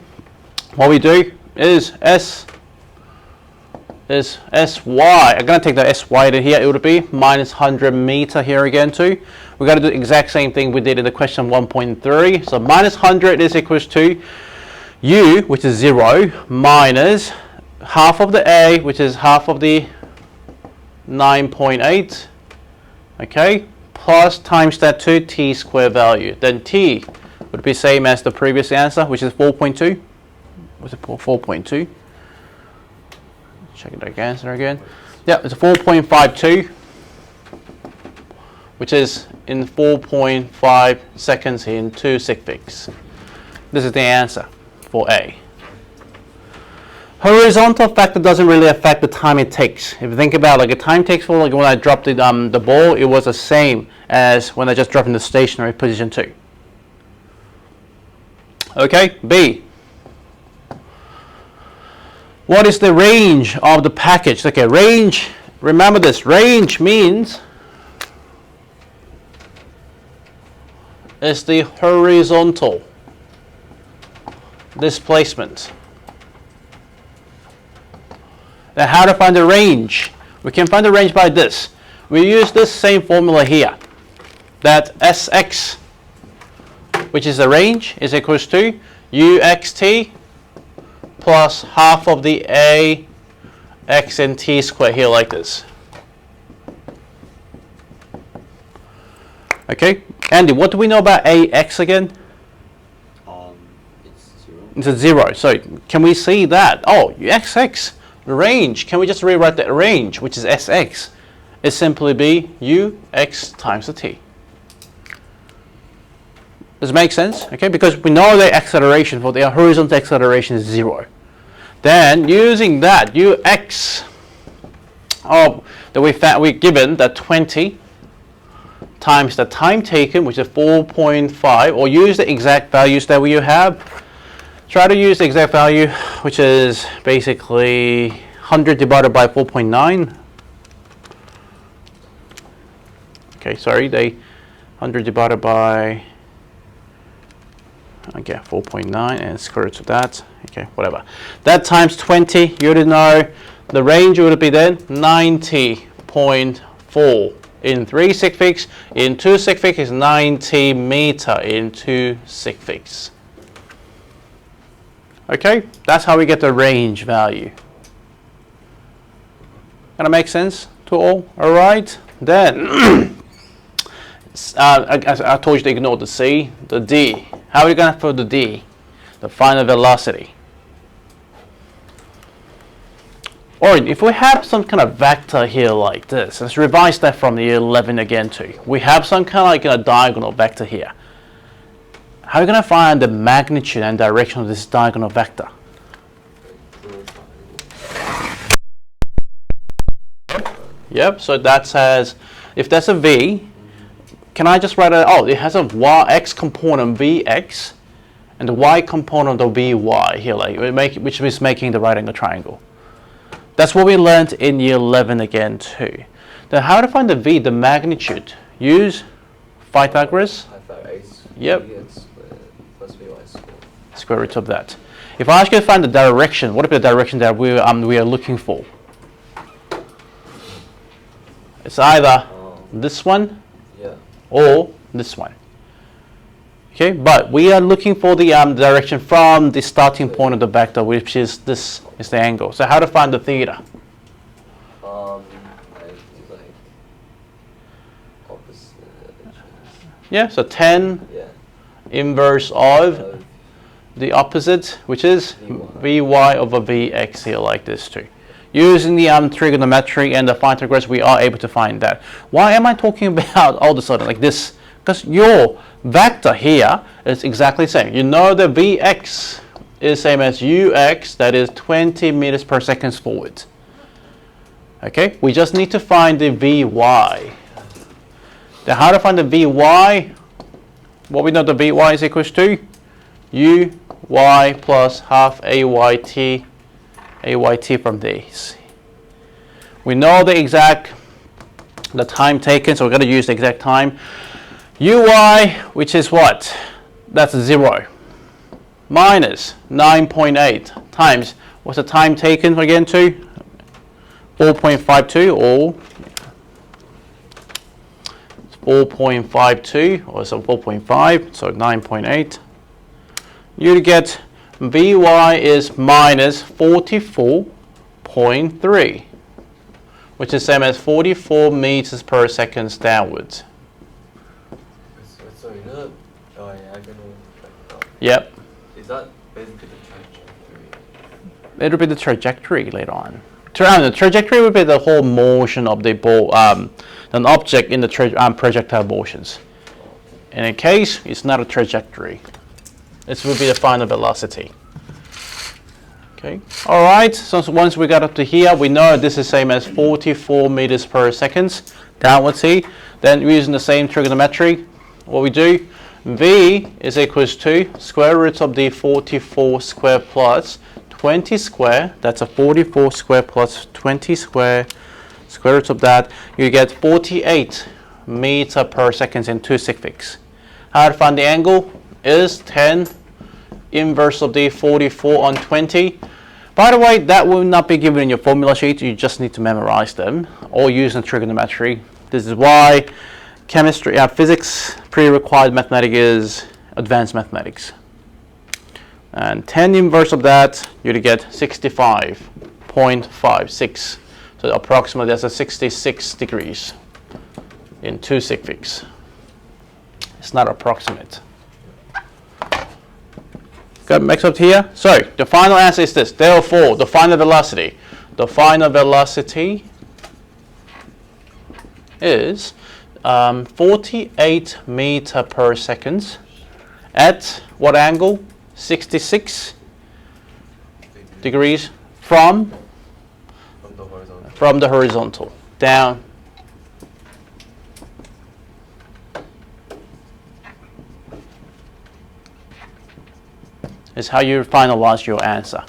what we do is SY. I'm going to take the SY to here. It would be minus 100 meter here again too. We're going to do the exact same thing we did in the question 1.3. So minus 100 is equals to U, which is 0, minus half of the A, which is half of the 9.8, okay, plus times that 2 T square value. Then T would be same as the previous answer, which is 4.2. Was it 4.2? Check the answer again. Yeah, it's 4.52, which is in 4.5 seconds in 2 sig figs. This is the answer for A. Horizontal factor doesn't really affect the time it takes. If you think about like a time takes for like when I dropped the ball, it was the same as when I just dropped in the stationary position 2. Okay, B. What is the range of the package? Okay, range, remember this, range means it's the horizontal displacement. Now how to find the range? We can find the range by this. We use this same formula here. That Sx, which is the range, is equals to Uxt plus half of the A x and t squared here like this. Okay, Andy, what do we know about Ax again? It's 0. It's a 0. So can we see that? Oh, Xx. The range, can we just rewrite that range, which is Sx, is simply be Ux times the t. Does it make sense? Okay, because we know the acceleration for the horizontal acceleration is 0. Then using that Ux, that we're given that 20 times the time taken, which is 4.5, or use the exact values that we have. Try to use the exact value, which is basically 100 divided by 4.9. Okay, sorry, 100 divided by, okay, 4.9 and square root of that. Okay, whatever. That times 20, you already know the range would be then 90.4 in 3 sig figs. In 2 sig figs is 90 meter in 2 sig figs. Okay, that's how we get the range value. Gonna make sense to all? All right. Then I told you to ignore the C, the D. How are you gonna put the D? The final velocity. Or if we have some kind of vector here like this, let's revise that from the 11 again too. We have some kind of like a diagonal vector here. How are you going to find the magnitude and direction of this diagonal vector? Yep, so that says, if that's a V, can I just write it has a X component Vx and the Y component of Vy here, which is making the right angle triangle. That's what we learned in year 11 again too. Then how to find the V, the magnitude? Use Pythagoras. Yep. Square root of that. If I ask you to find the direction, what is the direction that we are looking for? It's either this one or this one. Okay, but we are looking for the direction from the starting point of the vector, which is this is the angle. So how to find the theta? Yeah, so 10 inverse of the opposite, which is Vy over Vx here like this too. Using the trigonometry and the Pythagoras, we are able to find that. Why am I talking about all of a sudden like this? Because your vector here is exactly the same. You know the Vx is same as Ux, that is 20 meters per second forward. Okay, we just need to find the Vy. Then how to find the Vy? What we know the Vy is equals to Uy plus half Ayt from this. We know the time taken, so we're going to use the exact time. uy, which is what? That's 0. Minus 9.8 times, what's the time taken again to? 4.52 or 4.52 or so 4.5, so 9.8. You get Vy is minus 44.3, which is same as 44 meters per second downwards. So you know diagonal vector? Yep. Is that basically the trajectory? It'll be the trajectory later on. The trajectory would be the whole motion of the ball, an object in the projectile motions. In a case, it's not a trajectory. This will be the final velocity. Okay. All right. So once we got up to here, we know this is same as 44 meters per second downwards here. Then using the same trigonometry, what we do, V is equals to square root of the 44 square plus 20 square. That's a 44 square plus 20 square. Square root of that, you get 48 meter per second in 2 sig figs. How to find the angle is 10 inverse of the 44 on 20. By the way, that will not be given in your formula sheet. You just need to memorize them or use the trigonometry. This is why chemistry, physics pre-required mathematics is advanced mathematics. And 10 inverse of that, you get 65.56. So approximately that's a 66 degrees in 2 sig figs. It's not approximate. Got mixed up here? So the final answer is this. Therefore, the final velocity. The final velocity is 48 meter per second at what angle? 66 degrees from the horizontal down. Is how you finalize your answer.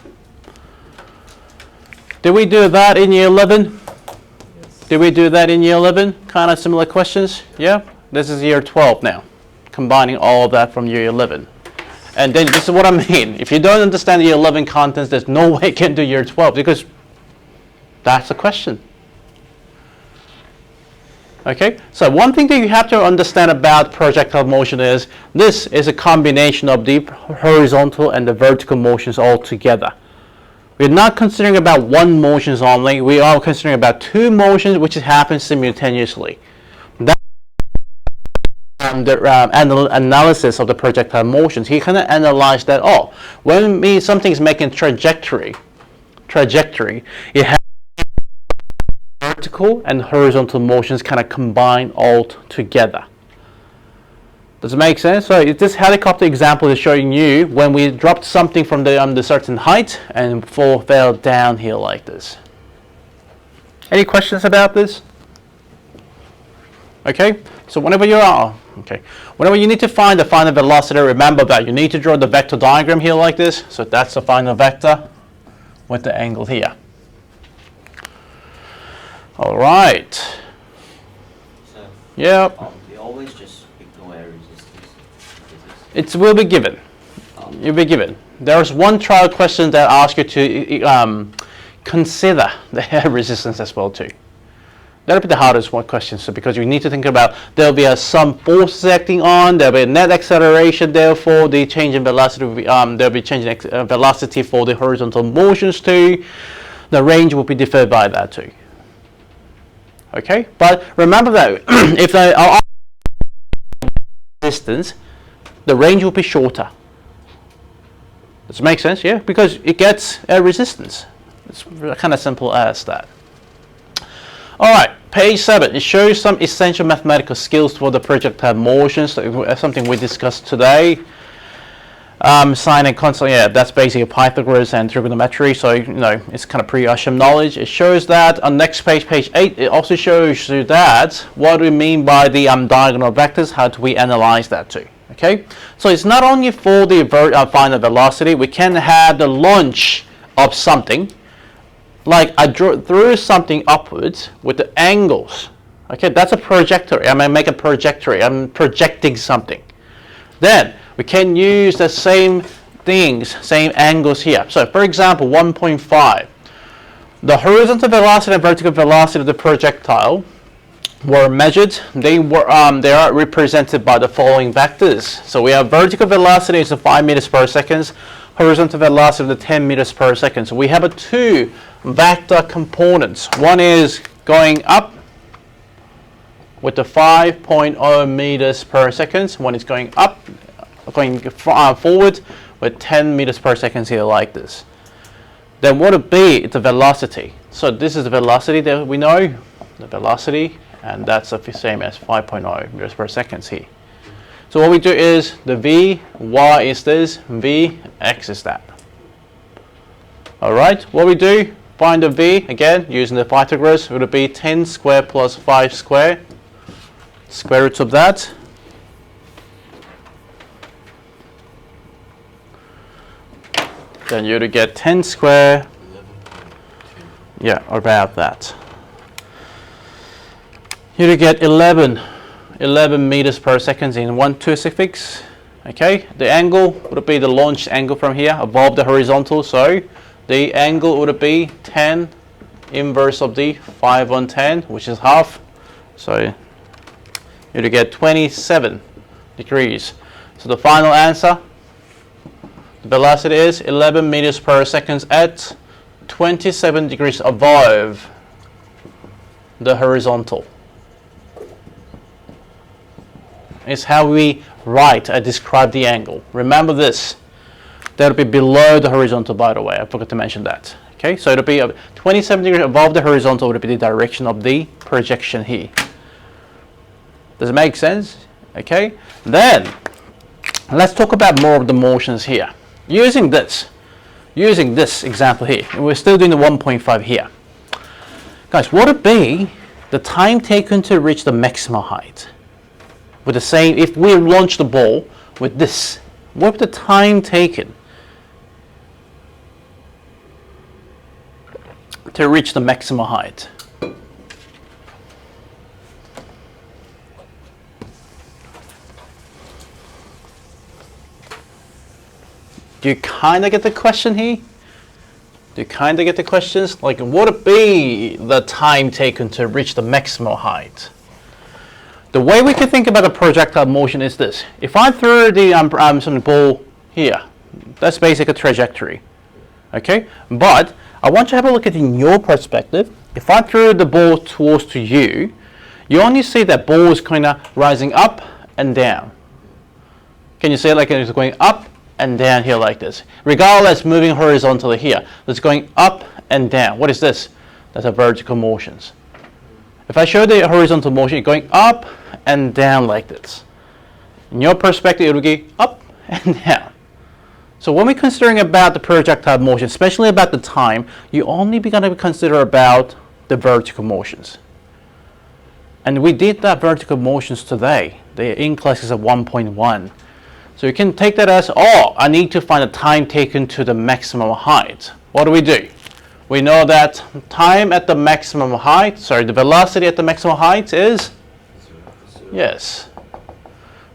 Did we do that in year 11? Yes. Did we do that in year 11? Kind of similar questions? Yeah? This is year 12 now, combining all of that from year 11. And then this is what I mean. If you don't understand year 11 contents, there's no way you can do year 12 because that's the question. Okay, so one thing that you have to understand about projectile motion is this is a combination of the horizontal and the vertical motions all together. We're not considering about one motions only. We are considering about 2 motions which happen simultaneously. That's the analysis of the projectile motions. He kind of analyzed that. Oh, when something is making trajectory, it has vertical and horizontal motions kind of combine all together. Does it make sense? So this helicopter example is showing you when we dropped something from the certain height and fell down here like this. Any questions about this? Okay, so whenever you need to find the final velocity, remember that you need to draw the vector diagram here like this. So that's the final vector with the angle here. All right. So, yep. we always just ignore air resistance. It will be given. You'll be given. There's one trial question that asks you to consider the air resistance as well too. That'll be the hardest one question. So because you need to think about there'll be some forces acting on, there'll be a net acceleration. Therefore, the change in velocity will be there'll be change in velocity for the horizontal motions too. The range will be deferred by that too. Okay, but remember that if they are distance, the range will be shorter. Does it make sense? Yeah, because it gets a resistance. It's kind of simple as that. All right, page 7. It shows some essential mathematical skills for the projectile motions. Something we discussed today. Sine and cosine, yeah, that's basically Pythagoras and trigonometry, so it's kind of pre-Asham knowledge. It shows that on next page, page 8, it also shows you that what we mean by the diagonal vectors, how do we analyze that too, okay? So it's not only for the final velocity, we can have the launch of something, like I threw something upwards with the angles Okay, that's a trajectory. I'm going to make a trajectory. I'm projecting something. Then we can use the same things, same angles here. So for example, 1.5. The horizontal velocity and vertical velocity of the projectile were measured. They are represented by the following vectors. So we have vertical velocity is 5 meters per second, horizontal velocity is 10 meters per second. So we have two vector components. One is going up with the 5.0 meters per second. One is going up, going forward with 10 meters per second here like this. Then what would be the velocity? So this is the velocity that we know, the velocity, and that's the same as 5.0 meters per second here. So what we do is the v, y is this, v, x is that. Alright, what we do, find the v, again, using the Pythagoras, it would be 10 squared plus 5 squared, square root of that. Then you would get 10 squared, yeah, about that. You would get 11 meters per second in 1, 2 suffix. Okay, the angle would be the launched angle from here above the horizontal, so the angle would be 10 inverse of the 5 on 10, which is half. So you would get 27 degrees. So the final answer, the velocity is 11 meters per second at 27 degrees above the horizontal. It's how we write and describe the angle. Remember this. That will be below the horizontal, by the way. I forgot to mention that. Okay, so it'll be 27 degrees above the horizontal would be the direction of the projection here. Does it make sense? Okay, then let's talk about more of the motions here. Using this example here, and we're still doing the 1.5 here. Guys, what would be the time taken to reach the maximum height? With the same, if we launch the ball with this, what would the time taken to reach the maximum height? Do you kind of get the question here? Do you kind of get the questions? Like, what would be the time taken to reach the maximum height? The way we can think about a projectile motion is this. If I throw the some ball here, that's basically a trajectory. Okay? But I want you to have a look at it in your perspective. If I throw the ball towards to you, you only see that ball is kind of rising up and down. Can you see it like it's going up and down here like this? Regardless, moving horizontally here, it's going up and down. What is this? That's a vertical motions. If I show the horizontal motion, it's going up and down like this. In your perspective, it will go up and down. So when we're considering about the projectile motion, especially about the time, you only be going to consider about the vertical motions. And we did that vertical motions today. The in class is a 1.1. So you can take that as, oh, I need to find the time taken to the maximum height. What do? We know that time at the maximum height, the velocity at the maximum height is, yes.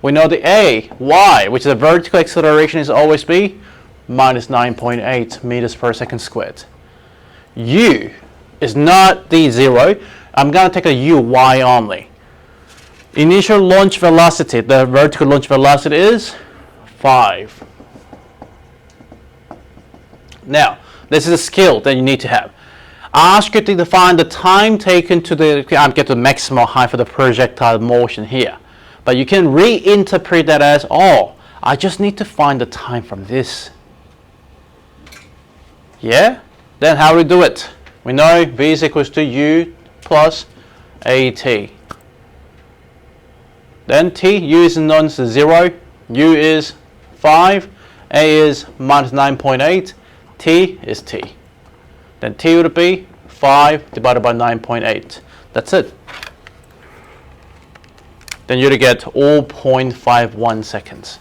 We know the a, y, which is the vertical acceleration, is always be minus 9.8 meters per second squared. U is not the 0. I'm going to take a u, y only. Initial launch velocity, the vertical launch velocity is 5. Now, this is a skill that you need to have. I ask you to define the time taken to get the maximum height for the projectile motion here. But you can reinterpret that as, oh, I just need to find the time from this. Yeah? Then how do we do it? We know v is equals to u plus at. Then t, u is known as 0, u is 5, a is minus 9.8, t is t. Then t would be 5 divided by 9.8. That's it. Then you'd get 0.51 seconds.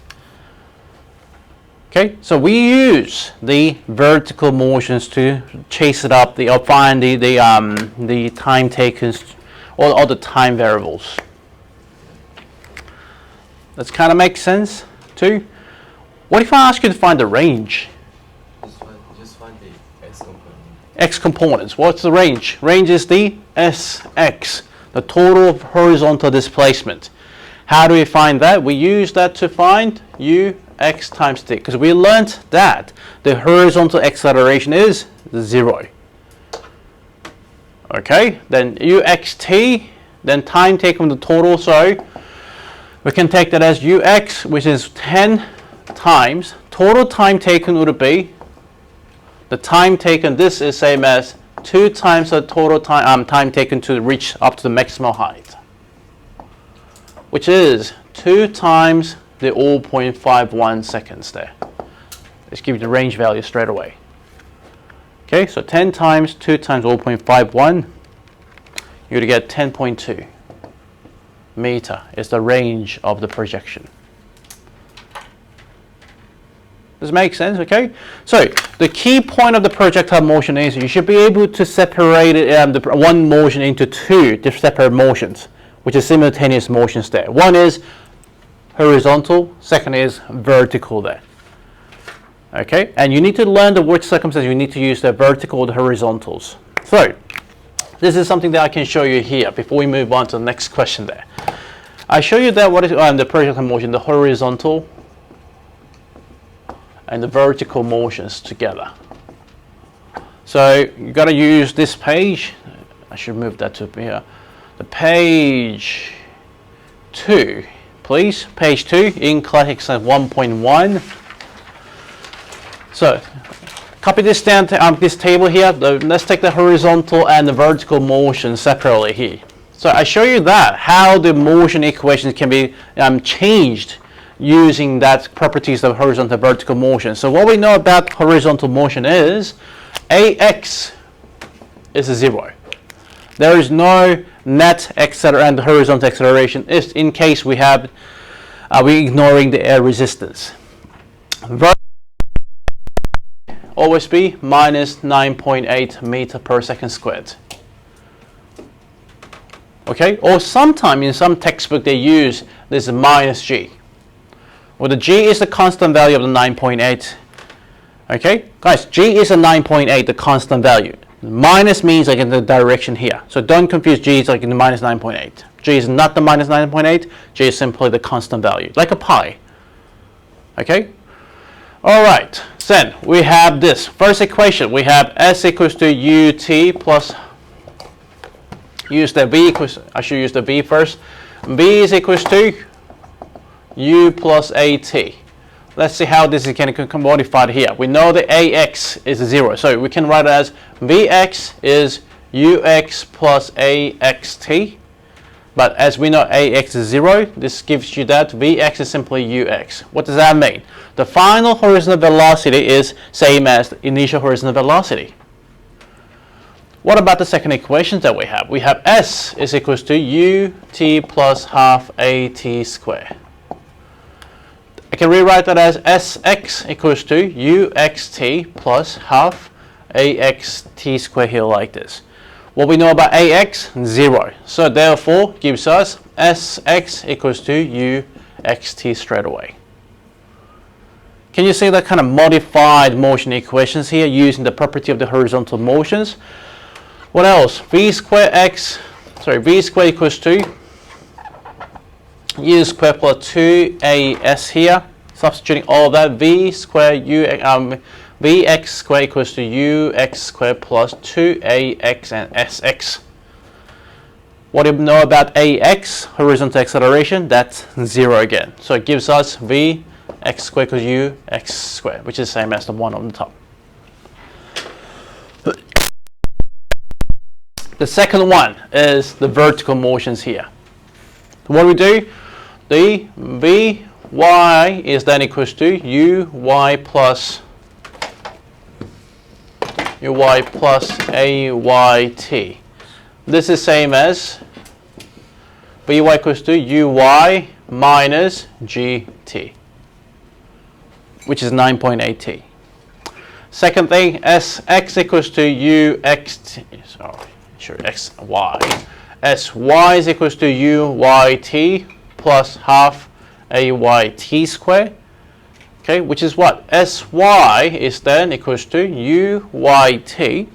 Okay, so we use the vertical motions to chase it up, find the time taken, all the time variables. That kind of makes sense too. What if I ask you to find the range? Just find the x component. X components. What's the range? Range is the SX, the total horizontal displacement. How do we find that? We use that to find ux times t, because we learned that the horizontal acceleration is 0. Okay, then uxt, then time taken from the total, so we can take that as ux, which is 10 times. Total time taken would be, the time taken, this is same as 2 times the total time taken to reach up to the maximum height, which is 2 times the 0.51 seconds there. Let's give you the range value straight away. Okay, so 10 times 2 times 0.51, you're going to get 10.2 meter is the range of the projection. Does it make sense? Okay, so the key point of the projectile motion is you should be able to separate the one motion into 2 separate motions, which is simultaneous motions there. One is horizontal, second is vertical there. Okay, and you need to learn the which circumstance you need to use the vertical or the horizontals. So this is something that I can show you here before we move on to the next question there. I show you that what is the projectile motion, the horizontal and the vertical motions together. So you got to use this page. I should move that to here. The page 2, please. Page 2 in class exercise 1.1. So copy this down to this table here. Let's take the horizontal and the vertical motion separately here. So I show you that how the motion equations can be changed using that properties of horizontal and vertical motion. So what we know about horizontal motion is ax is 0. There is no net and horizontal acceleration if in case we have we ignoring the air resistance. Always be minus 9.8 meter per second squared. Okay, or sometime in some textbook they use this minus g. Well, the g is the constant value of the 9.8. Okay, guys, g is a 9.8, the constant value. Minus means like in the direction here. So don't confuse g is like in the minus 9.8. G is not the minus 9.8. G is simply the constant value, like a pi. Okay. All right. Then we have this first equation. We have s equals to ut plus. Use the v equals. I should use the v first. V is equals to u plus at. Let's see how this can be modified here. We know the ax is 0, so we can write it as vx is ux plus axt. But as we know ax is 0, this gives you that vx is simply ux. What does that mean? The final horizontal velocity is same as the initial horizontal velocity. What about the second equation that we have? We have s is equals to ut plus half at squared. I can rewrite that as sx equals to uxt plus half axt squared here like this. What we know about ax, 0. So therefore gives us sx equals to uxt straight away. Can you see that kind of modified motion equations here using the property of the horizontal motions? What else? V squared equals to u squared plus 2as here. Substituting all that, v squared vx squared equals to ux squared plus 2ax and sx. What do you know about ax, horizontal acceleration? That's 0 again. So it gives us vx squared equals ux squared, which is the same as the one on the top. The second one is the vertical motions here. What do we do? The vy is then equals to uy plus ayt. This is same as vy equals to uy minus gt, which is 9.8t. Second thing, sx equals to uxt, sorry, sure, xy. Sy is equals to uyt plus half ayt squared. Okay, which is what? Sy is then equals to uyt.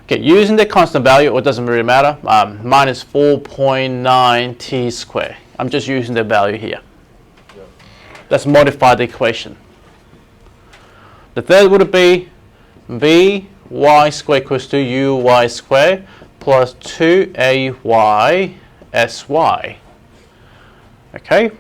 Okay, using the constant value, it doesn't really matter, minus 4.9 t squared. I'm just using the value here. Let's modify the equation. The third would be vy squared equals to uy squared plus 2ay sy. Okay,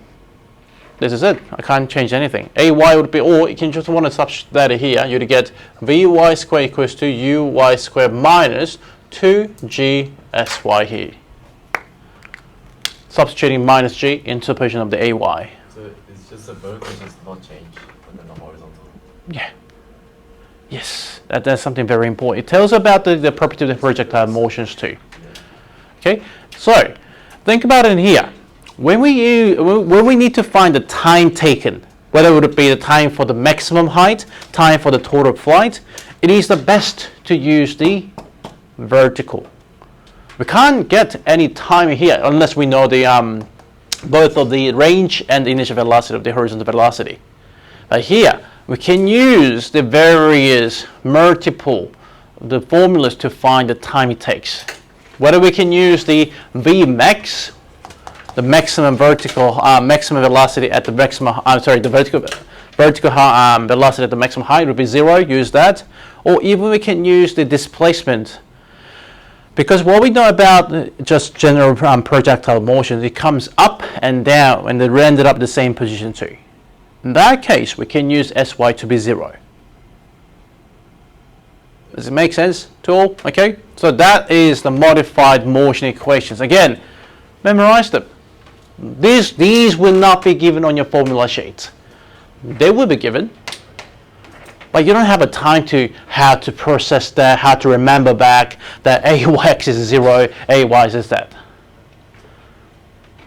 this is it. I can't change anything. Ay would be, or you can just want to substitute that here. You'd get vy squared equals to uy squared minus 2g sy here. Substituting minus g into the position of the ay. So it's just the vertical does not change, but then the horizontal. Yeah. Yes, that's something very important. It tells about the property of the projectile motions too. Okay, so think about it here. When we need to find the time taken, whether it would be the time for the maximum height, time for the total flight, it is the best to use the vertical. We can't get any time here unless we know the both of the range and the initial velocity of the horizontal velocity. But here we can use the various multiple the formulas to find the time it takes. Whether we can use the Vmax, the maximum vertical maximum velocity at the maximum the vertical velocity at the maximum height would be 0, use that, or even we can use the displacement, because what we know about just general projectile motion, it comes up and down and they ended up the same position too. In that case, we can use Sy to be 0. Does it make sense to all? Okay, so that is the modified motion equations. Again, memorize them. These will not be given on your formula sheet. They will be given, but you don't have a time to how to process that, how to remember back that AX is 0, AY is that.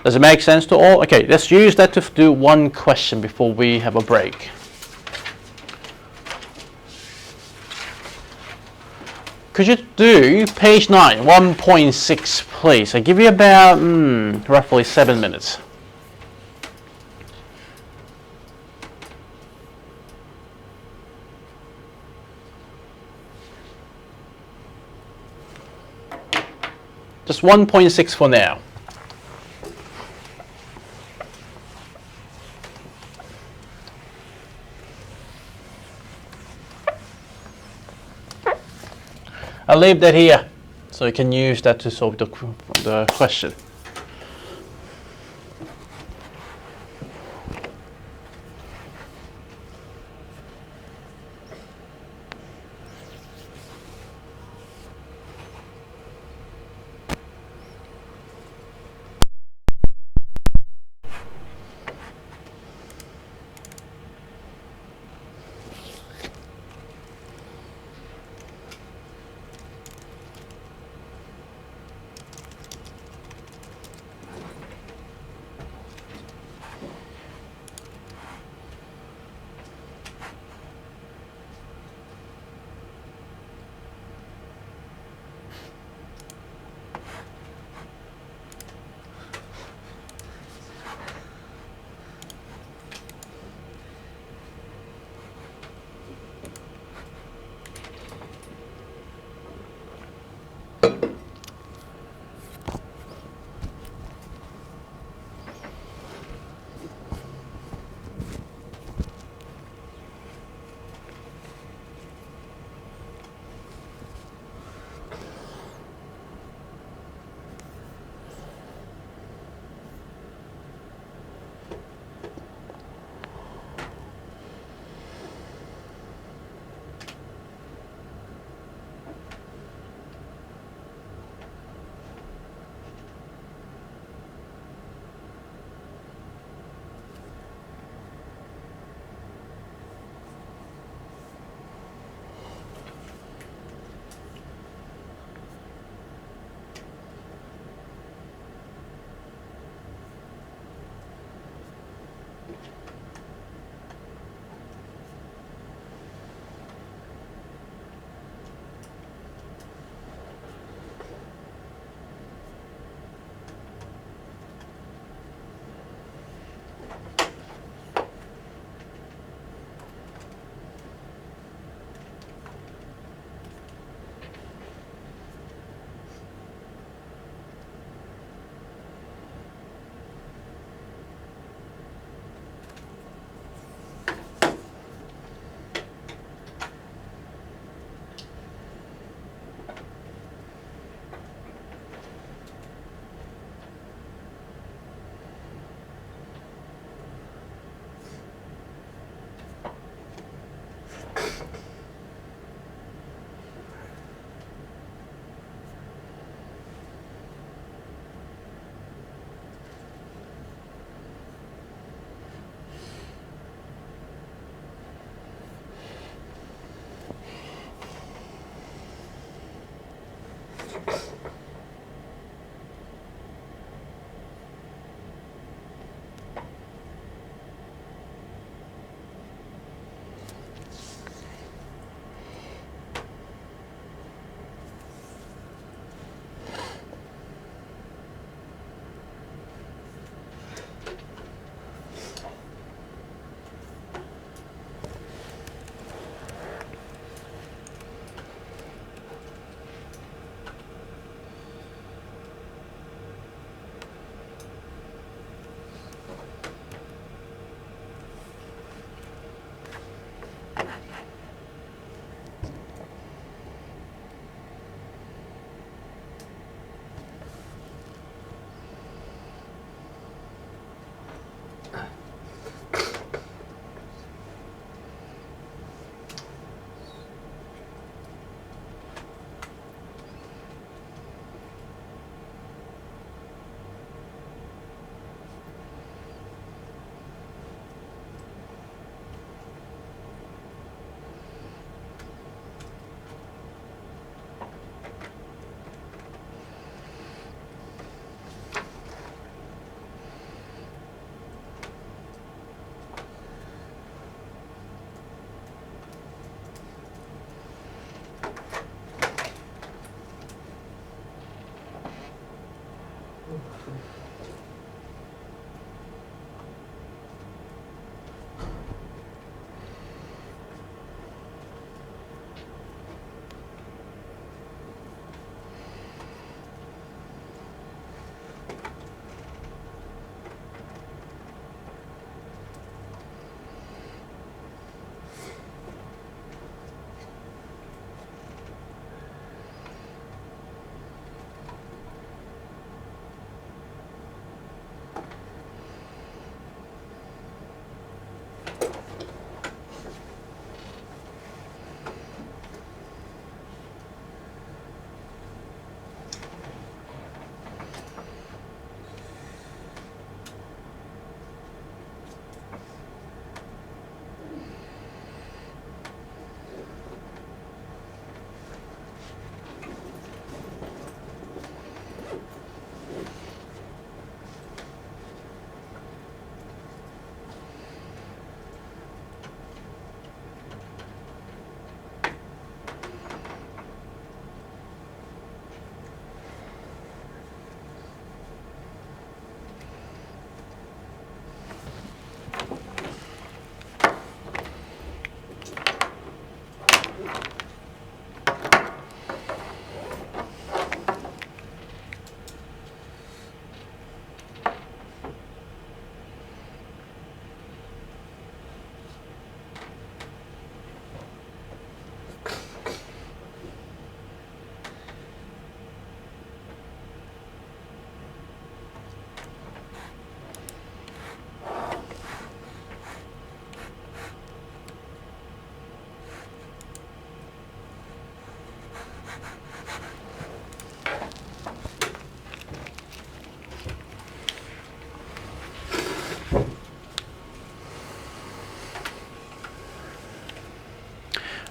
Does it make sense to all? Okay, let's use that to do one question before we have a break. Could you do page 9, 1.6, please? I give you about roughly 7 minutes. Just 1.6 for now. I'll leave that here so you can use that to solve the question.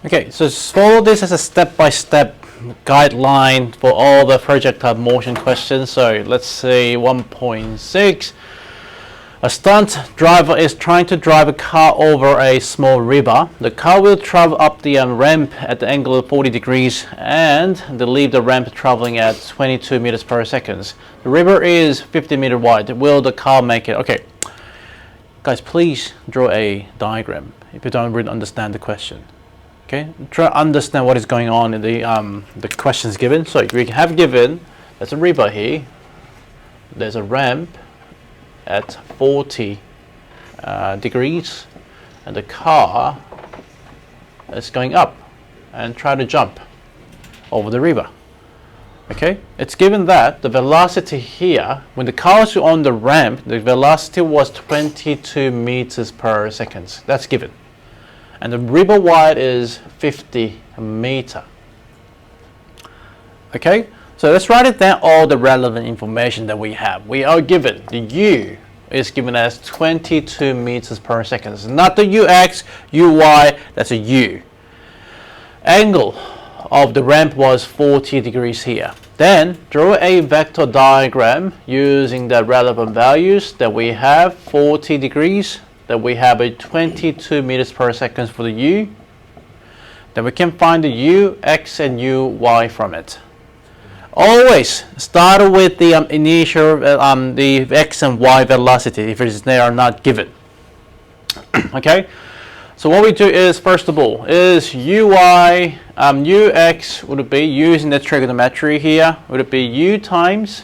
Okay, so follow this as a step-by-step guideline for all the projectile motion questions. So let's say 1.6. A stunt driver is trying to drive a car over a small river. The car will travel up the ramp at the angle of 40 degrees and they leave the ramp traveling at 22 meters per second. The river is 50 meters wide. Will the car make it? Okay, guys, please draw a diagram if you don't really understand the question. Okay, try to understand what is going on in the questions given. So we have given, there's a river here, there's a ramp at 40 degrees, and the car is going up and try to jump over the river. Okay, it's given that the velocity here, when the car was on the ramp, the velocity was 22 meters per second. That's given. And the river wide is 50 meter. Okay, so let's write it down, all the relevant information that we have. We are given the U is given as 22 meters per second. It's not the UX, UY, that's a U. Angle of the ramp was 40 degrees here. Then draw a vector diagram using the relevant values that we have, 40 degrees, that we have a 22 meters per second for the U. Then we can find the U, X, and U, Y from it. Always start with the initial, the X and Y velocity if they are not given. Okay, so what we do is, first of all, is UY, UX would be, using the trigonometry here, would it be U times,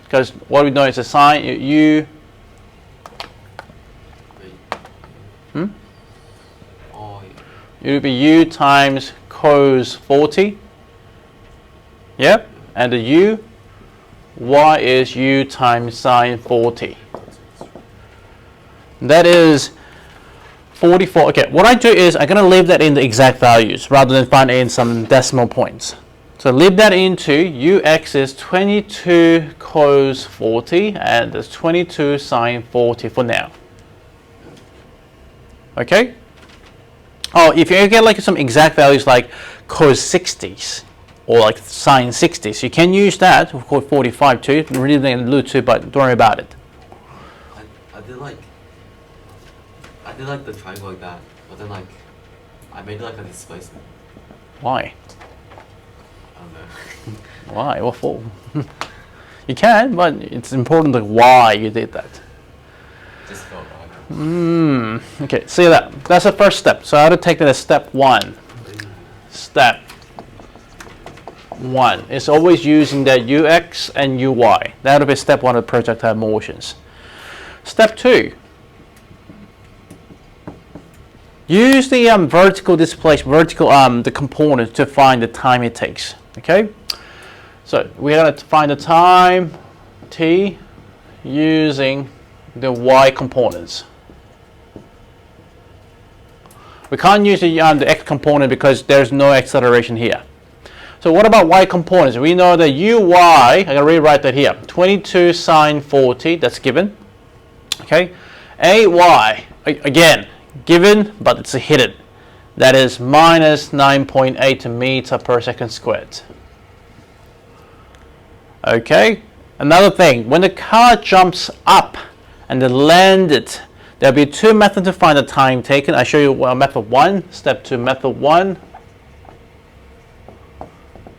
because what we know is a sine, U, it would be U times cos 40. Yep, and the U, Y is U times sine 40. That is 44. Okay, what I do is I'm going to leave that in the exact values rather than find in some decimal points. So leave that into UX is 22 cos 40 and there's 22 sine 40 for now. Okay? Oh, if you get like some exact values like cos 60s or like sine 60s, you can use that for 45 too, really in Lu too, but don't worry about it. I did like the triangle like that, but then like I made it like a displacement. Why? I don't know. Why? What for? You can, but it's important why you did that. Just felt right. Okay, see that? That's the first step. So I have to take that as step 1. Step 1. It's always using that ux and uy. That will be step 1 of projectile motions. Step 2. Use the vertical displacement, the component to find the time it takes. Okay, so we're going to find the time t using the y components. We can't use the x component because there's no acceleration here. So what about y components? We know that uy, I'm going to rewrite that here, 22 sine 40, that's given. Okay, ay, again, given, but it's a hidden. That is minus 9.8 meter per second squared. Okay, another thing, when the car jumps up and then landed, there'll be 2 methods to find the time taken. I show you method 1, step 2, method 1,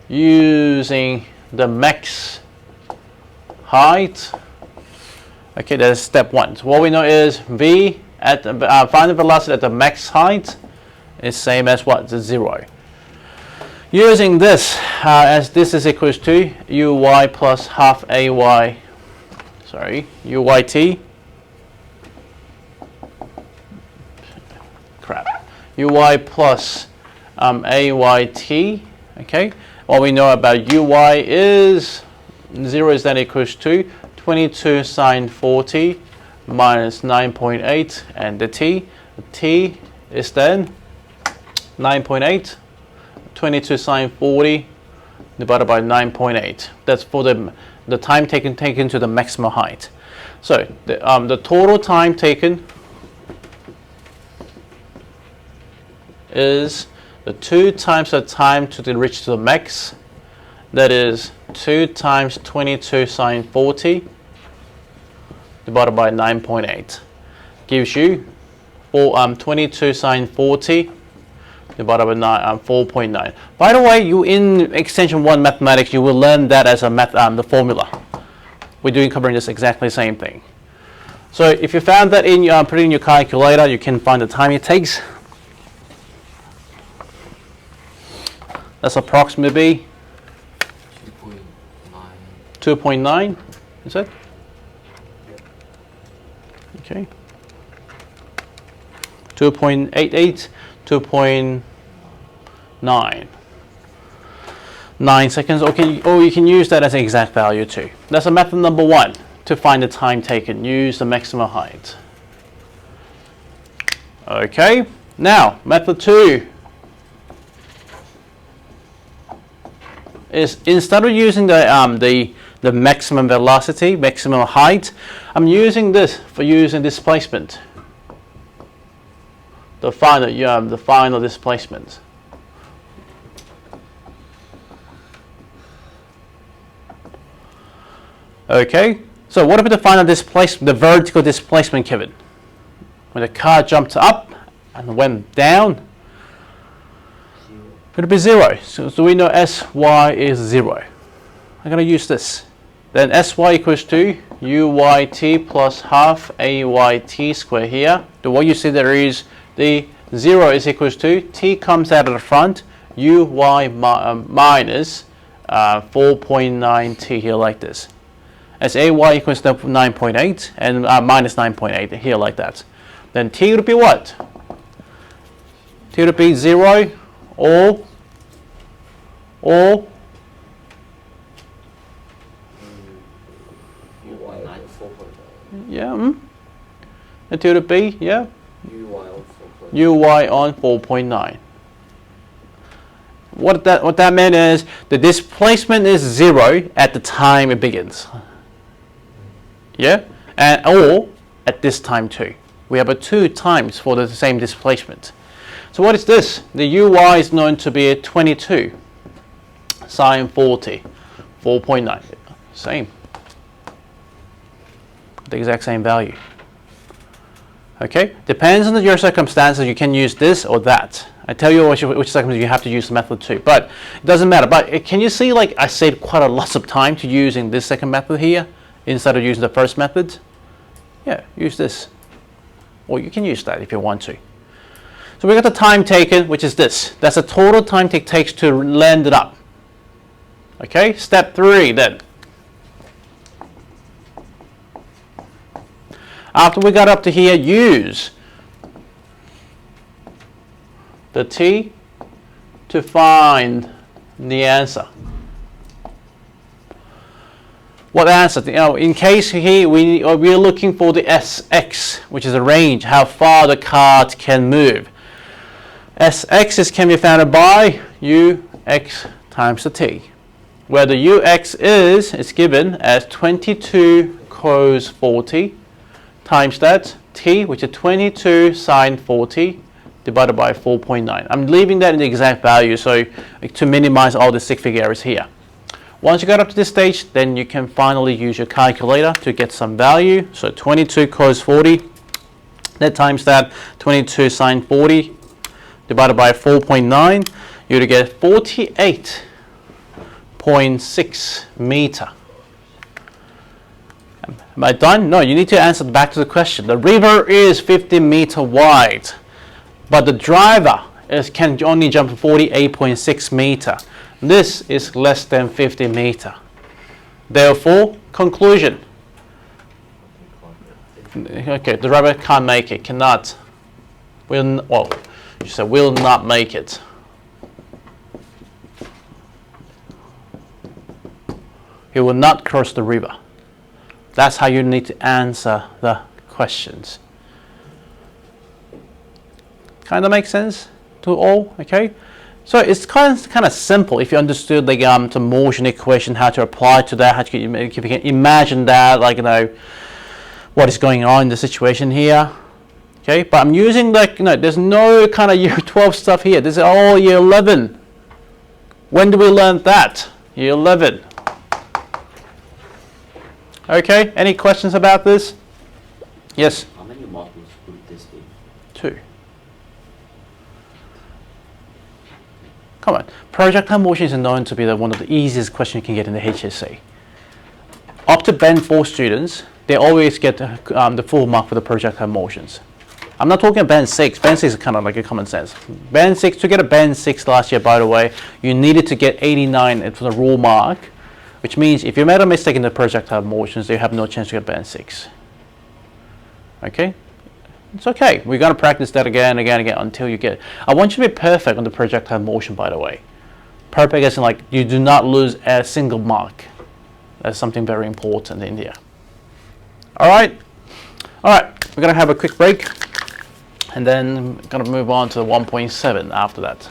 using the max height. Okay, that is step 1. So what we know is v at find the velocity at the max height is same as what? The 0. Using this, as this is equals to uy plus half ay, sorry, uyt, uy plus ayt, okay. What we know about uy is 0 is then equals to 22 sine 40 minus 9.8, and the t is then 9.8, 22 sine 40 divided by 9.8. That's for the time taken to the maximum height. So the total time taken is the 2 times the time to reach to the max. That is 2 times 22 sine 40 divided by 9.8 gives you 22 sine 40 divided by 4.9. By the way, you in extension 1 mathematics, you will learn that as a the formula. We're covering this exactly same thing. So if you found that in put it in your calculator, you can find the time it takes. That's approximately 2.9. Is it? Okay. 2.88, 2.9. 9 seconds. Okay, or you can use that as an exact value too. That's a method number 1 to find the time taken. Use the maximum height. Okay. Now, method 2 is instead of using the maximum velocity, maximum height, I'm using this for using displacement. The final displacement. Okay, so what about the final displacement, the vertical displacement given? When the car jumped up and went down, it'll be 0. So we know Sy is 0. I'm going to use this. Then Sy equals to uyt plus half ayt squared here. So what you see there is the 0 is equals to t comes out of the front, uy minus 4.9 t here like this. As ay equals to 9.8 and minus 9.8 here like that. Then t would be what? T would be 0 or yeah, and t would be yeah uy on 4.9. What that meant is the displacement is 0 at the time it begins. Yeah, and or at this time too. We have 2 times for the same displacement. So what is this? The uy is known to be 22 sine 40, 4.9. Same. The exact same value. Okay, depends on your circumstances. You can use this or that. I tell you which circumstances you have to use the method too, but it doesn't matter. But can you see, like, I saved quite a lot of time to using this second method here instead of using the first method? Yeah, use this. Or you can use that if you want to. So we got the time taken, which is this. That's the total time it takes to land it up. Okay, step 3 then. After we got up to here, use the T to find the answer. What answer? You know, in case here we're looking for the SX, which is the range, how far the card can move. SX can be found by UX times the T, where the UX is given as 22 cos 40 times that T, which is 22 sine 40 divided by 4.9. I'm leaving that in the exact value so to minimize all the stick figure errors here. Once you got up to this stage, then you can finally use your calculator to get some value. So 22 cos 40, that times that 22 sine 40 divided by 4.9, you're to get 48.6 meter. Am I done? No, you need to answer back to the question. The river is 50 meter wide, but the driver can only jump 48.6 meter. This is less than 50 meter. Therefore, conclusion. Okay, the driver can't make it, cannot. Well, you said will not make it. He will not cross the river. That's how you need to answer the questions. Kind of makes sense to all, okay? So it's kind of simple if you understood like the motion equation, how to apply to that, how to if you can imagine that, like, you know, what is going on in the situation here. Okay, but I'm using, like, you know, there's no kind of year 12 stuff here. This is all year 11. When do we learn that? Year 11. Okay, any questions about this? Yes? How many modules would this be? 2. Come on. Projectile motion is known to be one of the easiest questions you can get in the HSC. Up to Band 4 students, they always get the full mark for the projectile motions. I'm not talking Band 6. Band 6 is kind of like a common sense. Band 6, to get a Band 6 last year, by the way, you needed to get 89 for the raw mark, which means if you made a mistake in the projectile motions, you have no chance to get Band 6. Okay? It's okay. We're going to practice that again until you get it. I want you to be perfect on the projectile motion, by the way. Perfect as in, like, you do not lose a single mark. That's something very important in here. All right? All right. We're going to have a quick break, and then we're going to move on to 1.7 after that.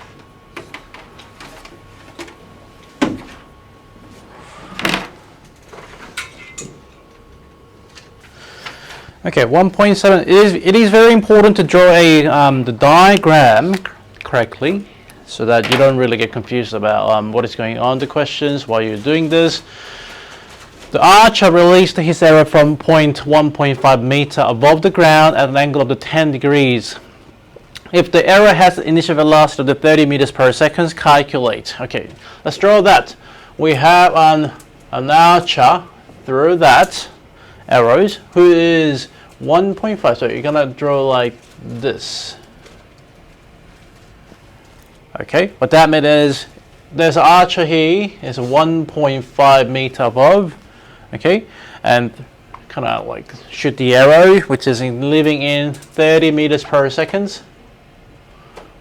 Okay, 1.7 it is very important to draw the diagram correctly, so that you don't really get confused about what is going on in the questions while you're doing this. The archer released his arrow from point 1.5 meter above the ground at an angle of 10 degrees. If the arrow has the initial velocity of 30 meters per second, calculate. Okay, let's draw that. We have an archer through that arrows who is 1.5, so you're gonna draw like this. Okay, what that means is there's an archer here is 1.5 meter above, okay, and kind of like shoot the arrow, which is living in 30 meters per second,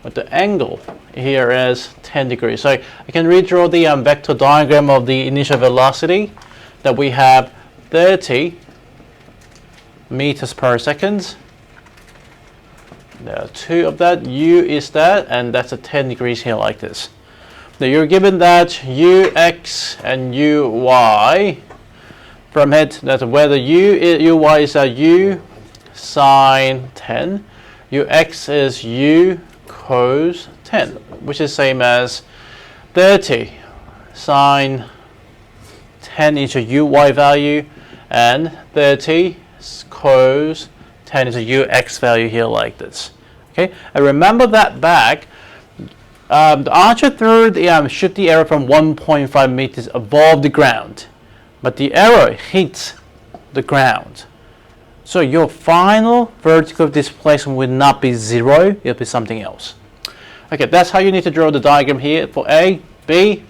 but the angle here is 10 degrees. So I can redraw the vector diagram of the initial velocity that we have 30 meters per second. There are 2 of that. U is that, and that's a 10 degrees here like this. Now you're given that UX and UY from it, that whether UY is a U sine 10, UX is U cos 10, which is same as 30 sine 10 is a UY value, and 30 cos 10 is a ux value here like this. Okay, and remember that back. The archer threw the shoot the arrow from 1.5 meters above the ground, but the arrow hits the ground. So your final vertical displacement will not be 0, it'll be something else. Okay, that's how you need to draw the diagram here for A, B.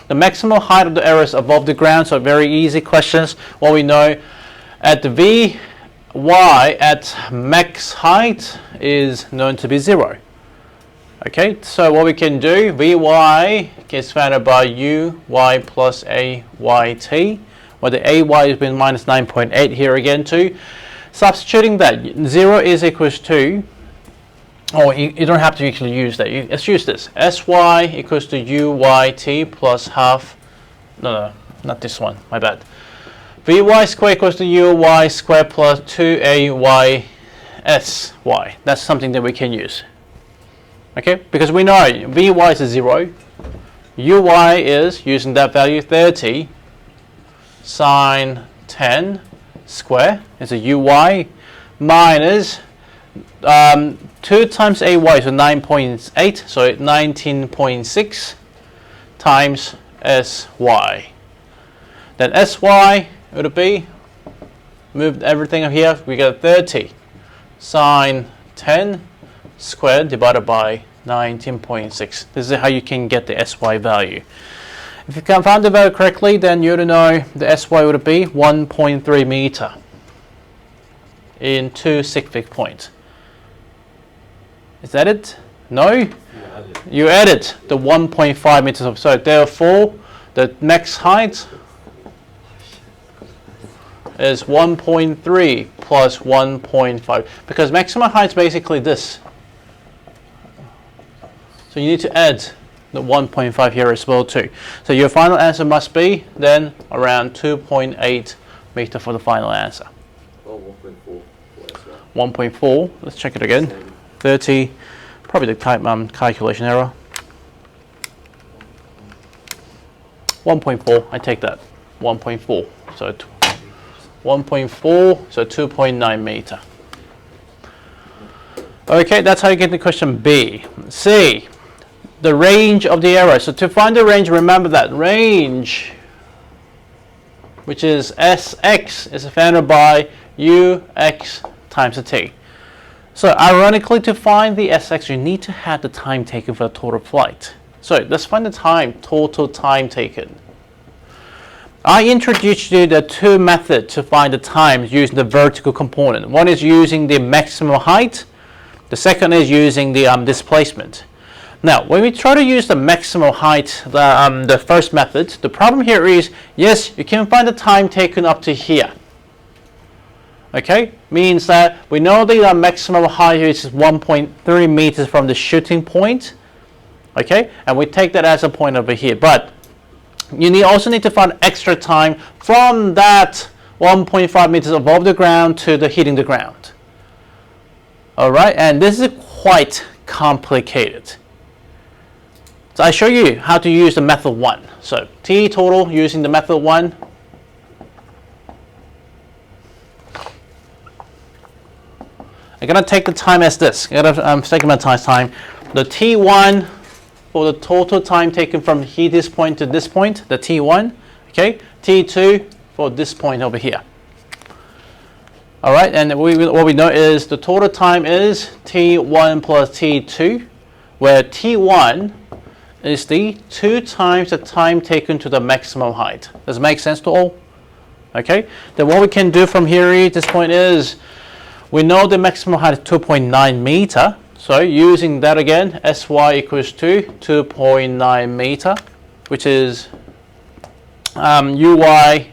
The maximum height of the arrow is above the ground, so very easy questions. What we know at the V, Y at max height is known to be 0. Okay, so what we can do, Vy gets found by Uy plus Ayt, where the Ay has been minus 9.8 here again too. Substituting that, 0 is equals to, oh, you don't have to actually use that. Let's use this. Sy equals to Uyt plus half, no, not this one, my bad. Vy squared equals to Uy squared plus 2Ay Sy. That's something that we can use. Okay, because we know Vy is 0, Uy is, using that value, 30 sine 10 square is a Uy minus 2 times Ay, so 9.8, so 19.6 times Sy. Then Sy would be, moved everything up here, we get 30 sine 10 squared divided by 19.6. This is how you can get the Sy value. If you can find the value correctly, then you would know the Sy would be 1.3 meter in 2 sigma points. Is that it? No? You added the 1.5 meters. So therefore, the max height is 1.3 plus 1.5, because maximum height is basically this. So you need to add the 1.5 here as well too. So your final answer must be then around 2.8 meter for the final answer. Oh, 1.4 as well. 1.4, let's check it again. 30, probably the type calculation error. 1.4, I take that. 1.4, so 1.4, so 2.9 meter. Okay, that's how you get the question B. C, the range of the arrow. So to find the range, remember that range, which is Sx, is found by Ux times the t. So ironically, to find the Sx, you need to have the time taken for the total flight. So let's find the total time taken. I introduced you the two methods to find the time using the vertical component. One is using the maximum height. The second is using the displacement. Now, when we try to use the maximum height, the first method, the problem here is, yes, you can find the time taken up to here. Okay, means that we know the maximum height is 1.3 meters from the shooting point. Okay, and we take that as a point over here. But you also need to find extra time from that 1.5 meters above the ground to the hitting the ground. All right, and this is quite complicated. So I show you how to use the method 1. So T total using the method 1. I'm gonna take the time as this. I'm taking my time. The T1 for the total time taken from this point to this point, the T1. Okay, T2 for this point over here. All right, and what we know is the total time is T1 plus T2, where T1 is the 2 times the time taken to the maximum height. Does it make sense to all? Okay, then what we can do from here at this point is, we know the maximum height is 2.9 meter. So using that again, Sy equals to 2.9 meter, which is Uy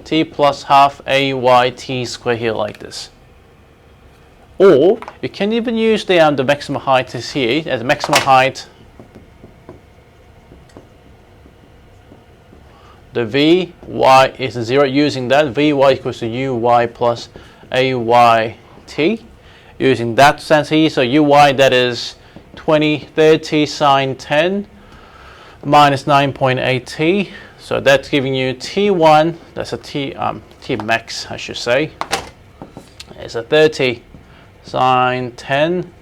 t plus half Ayt squared here like this. Or you can even use the maximum height is here as maximum height. The Vy is 0. Using that, Vy equals to Uy plus Ayt. Using that sense here, so Uy, that is 30 sine 10 minus 9.8t. So that's giving you T1, that's a T max, I should say. is a 30 sine 10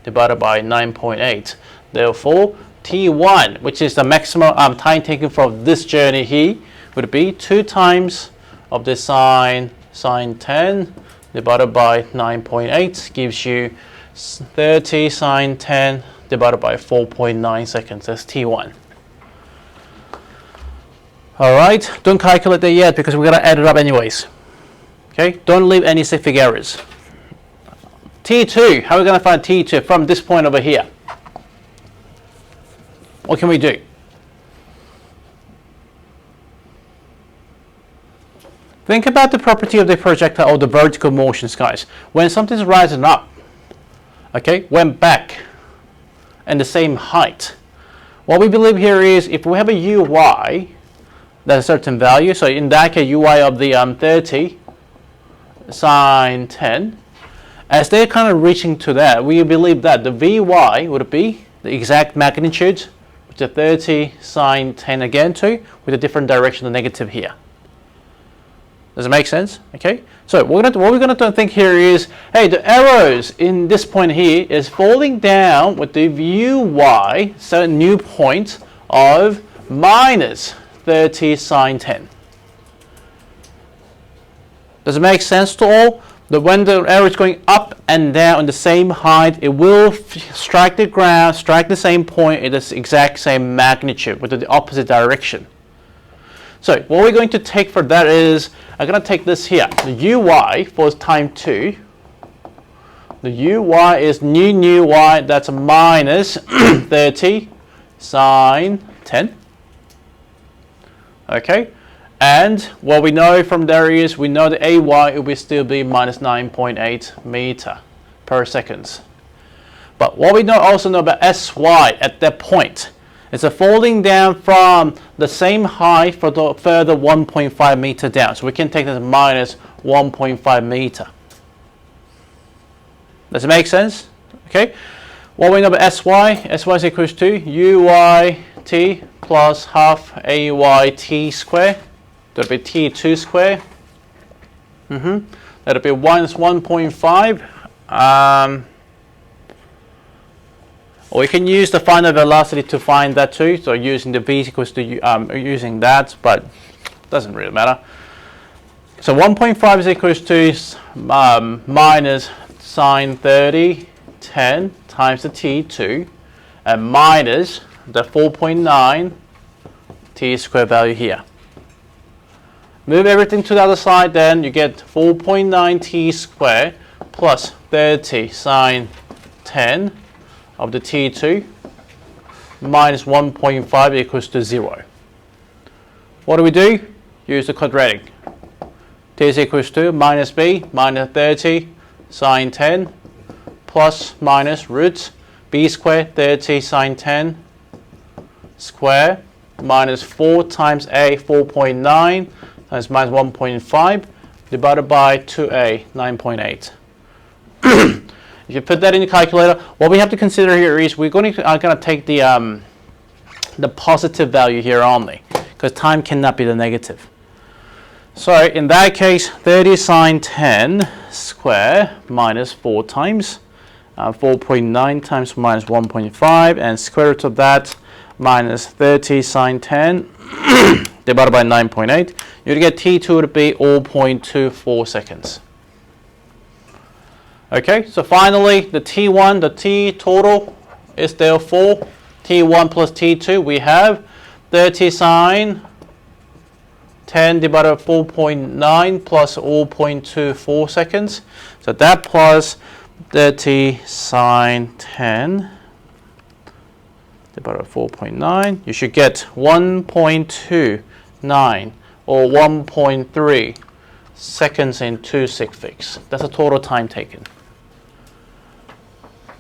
divided by 9.8. Therefore, T1, which is the maximum time taken from this journey here, would be 2 times of the sine 10 divided by 9.8 gives you 30 sine 10 divided by 4.9 seconds. That's T1. Alright, don't calculate that yet because we're going to add it up anyways. Okay, don't leave any significant errors. T2, how are we going to find T2 from this point over here? What can we do? Think about the property of the projectile or the vertical motions, guys. When something's rising up, okay, went back and the same height. What we believe here is if we have a uy that's a certain value, so in that case uy of the 30 sine 10, as they're kind of reaching to that, we believe that the vy would be the exact magnitude, which is 30 sine 10 again too, with a different direction, the negative here. Does it make sense? Okay. So what we're going to think here is, hey, the arrows in this point here is falling down with the uy, so a new point of minus 30 sine 10. Does it make sense to all? That when the arrow is going up and down on the same height, it will strike the ground, strike the same point in the exact same magnitude with the opposite direction. So what we're going to take for that is, I'm going to take this here, the uy for time 2. The uy is new y, that's minus 30 sine 10. Okay, and what we know from there is, we know the ay will still be minus 9.8 meter per second. But what we also know about sy at that point, it's a falling down from the same height for the further 1.5 meter down. So we can take this as minus 1.5 meter. Does it make sense? Okay. What we know about sy is equals to uyt plus half ayt square. That'll be t2 square. That'll be minus 1.5. Or you can use the final velocity to find that too. So using the v equals to using that, but doesn't really matter. So 1.5 is equals to minus sine 30 10 times the t2 and minus the 4.9 t squared value here. Move everything to the other side, then you get 4.9 t squared plus 30 sine 10 of the t2 minus 1.5 equals to 0. What do we do? Use the quadratic. T is equals to minus b minus 30 sine 10 plus minus root b squared 30 sine 10 square minus 4 times a 4.9 times minus 1.5 divided by 2a 9.8. If you put that in the calculator, what we have to consider here is we're going to take the positive value here only, because time cannot be the negative. So in that case, 30 sine 10 square minus 4 times 4.9 times minus 1.5 and square root of that minus 30 sine 10 divided by 9.8. You'd get t2 to be 0.24 seconds. Okay, so finally the T1, the T total is therefore T1 plus T2. We have 30 sine 10 divided by 4.9 plus 0.24 seconds. So that plus 30 sine 10 divided by 4.9. You should get 1.29 or 1.3 seconds in 2 sig figs. That's the total time taken.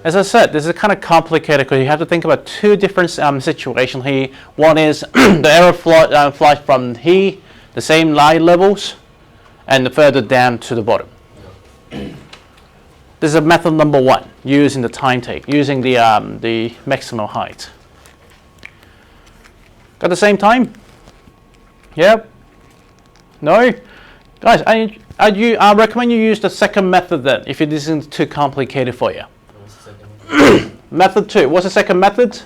As I said, this is kind of complicated because you have to think about 2 different situations here. One is the arrow flies from here, the same light levels, and further down to the bottom. This is method number 1, using the time take, using the maximum height. Got the same time? Yep. No? Guys, I recommend you use the second method then, if it isn't too complicated for you. What's the second one? Method 2. What's the second method?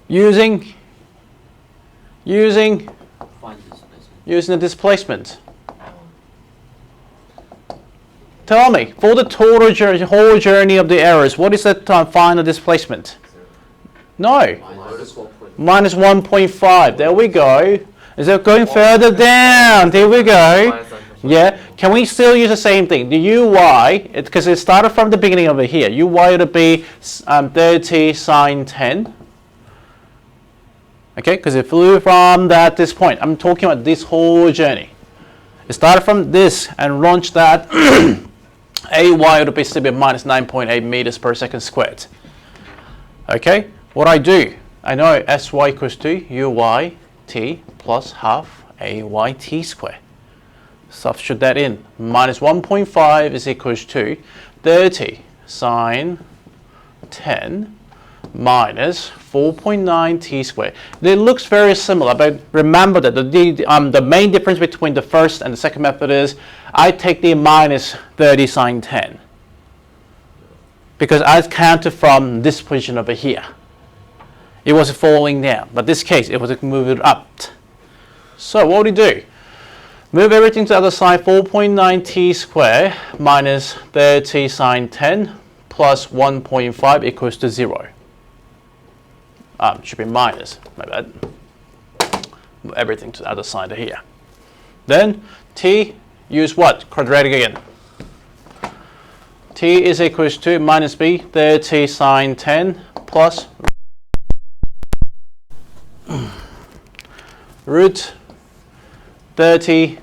Using Find displacement. the displacement. Tell me, for the total journey, whole journey of the errors, what is the final displacement? No. Minus 1.5. There we go. Is it going further down? There we go. Yeah. Can we still use the same thing? The uy, because it started from the beginning over here. Uy would be 30 sine 10. Okay, because it flew from this point. I'm talking about this whole journey. It started from this and launched that. AY would be still be minus 9.8 meters per second squared. Okay, what I do, I know SY equals to UYT plus half AYT squared. Substitute that in. Minus 1.5 is equals to 30 sine 10 minus 4.9 t squared. It looks very similar, but remember that the main difference between the first and the second method is I take the minus 30 sine 10 because I counted from this position over here. It was falling down, but this case it was moving up. So what do we do? Move everything to the other side. 4.9 t squared minus 30 sine 10 plus 1.5 equals to 0. Should be minus, my bad. Move everything to the other side of here. Then t, use what? Quadratic again. T is equals to minus b, 30 sine 10 plus root 30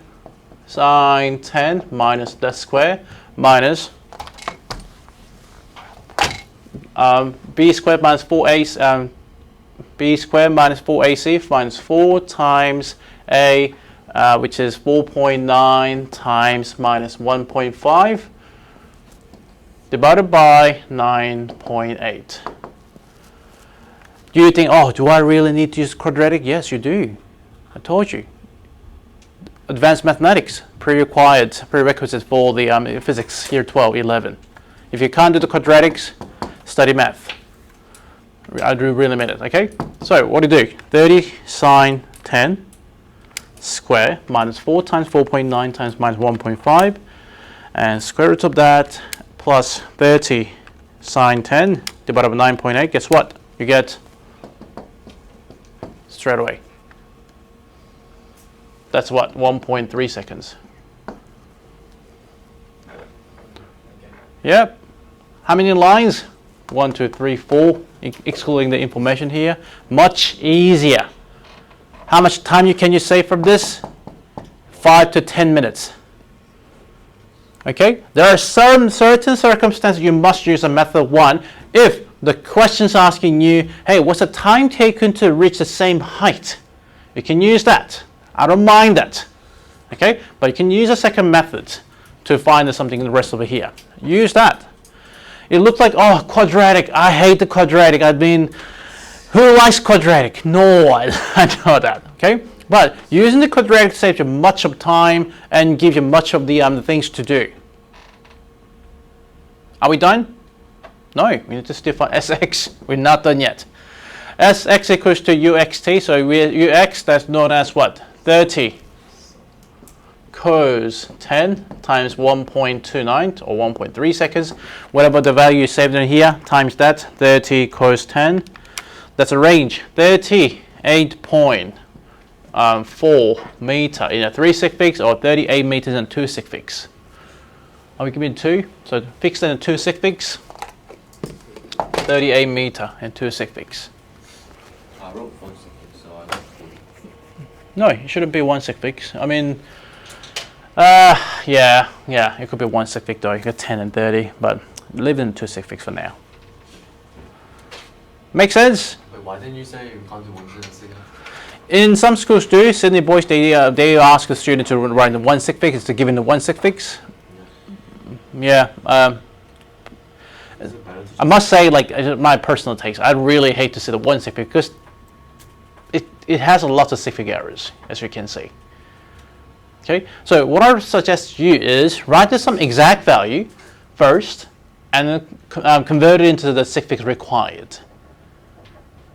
sine 10 minus that square minus b squared minus 4a b squared minus 4ac minus 4 times a which is 4.9 times minus 1.5 divided by 9.8. Do you think, oh, do I really need to use quadratic? Yes, you do. I told you. Advanced mathematics, prerequisites for the physics year 12, 11. If you can't do the quadratics, study math. I do really mean it, okay? So what do you do? 30 sine 10 square minus 4 times 4.9 times minus 1.5 and square root of that plus 30 sine 10 divided by 9.8. Guess what? You get straight away. That's what? 1.3 seconds. Yep. How many lines? 1, 2, 3, 4, excluding the information here. Much easier. How much time can you save from this? 5 to 10 minutes. Okay? There are some certain circumstances you must use a method 1 if the question's asking you, hey, what's the time taken to reach the same height? You can use that. I don't mind that. Okay? But you can use a second method to find something in the rest over here. Use that. It looks like, oh, quadratic. I hate the quadratic. I mean, who likes quadratic? No one. I know that. Okay? But using the quadratic saves you much of time and gives you much of the things to do. Are we done? No, we need to define Sx. We're not done yet. Sx equals to uxt. So ux, that's known as what? 30 cos 10 times 1.29 or 1.3 seconds, whatever the value you saved in here, times that, 30 cos 10. That's a range, 38.4 meter in a 3 sig figs or 38 meters in 2 sig figs. Are we giving 2? So fixed in a 2 sig figs, 38 meter and 2 sig figs. I wrote 1 sig fig, so I got 40. No, it shouldn't be 1 sig figs. I mean, yeah, it could be 1 sig fig though. You got 10 and 30, but leave it in 2 sig figs for now. Make sense? Wait, why didn't you say you can't do 1 sig fig? In some schools do. Sydney boys, they ask the student to write the 1 sig fig. It's to give in the 1 sig figs. Yeah. I must say, like, my personal taste, I really hate to see the 1 sig fig because it has a lot of sig fig errors, as you can see. Okay, so what I suggest you is write down some exact value first, and then convert it into the sig figs required.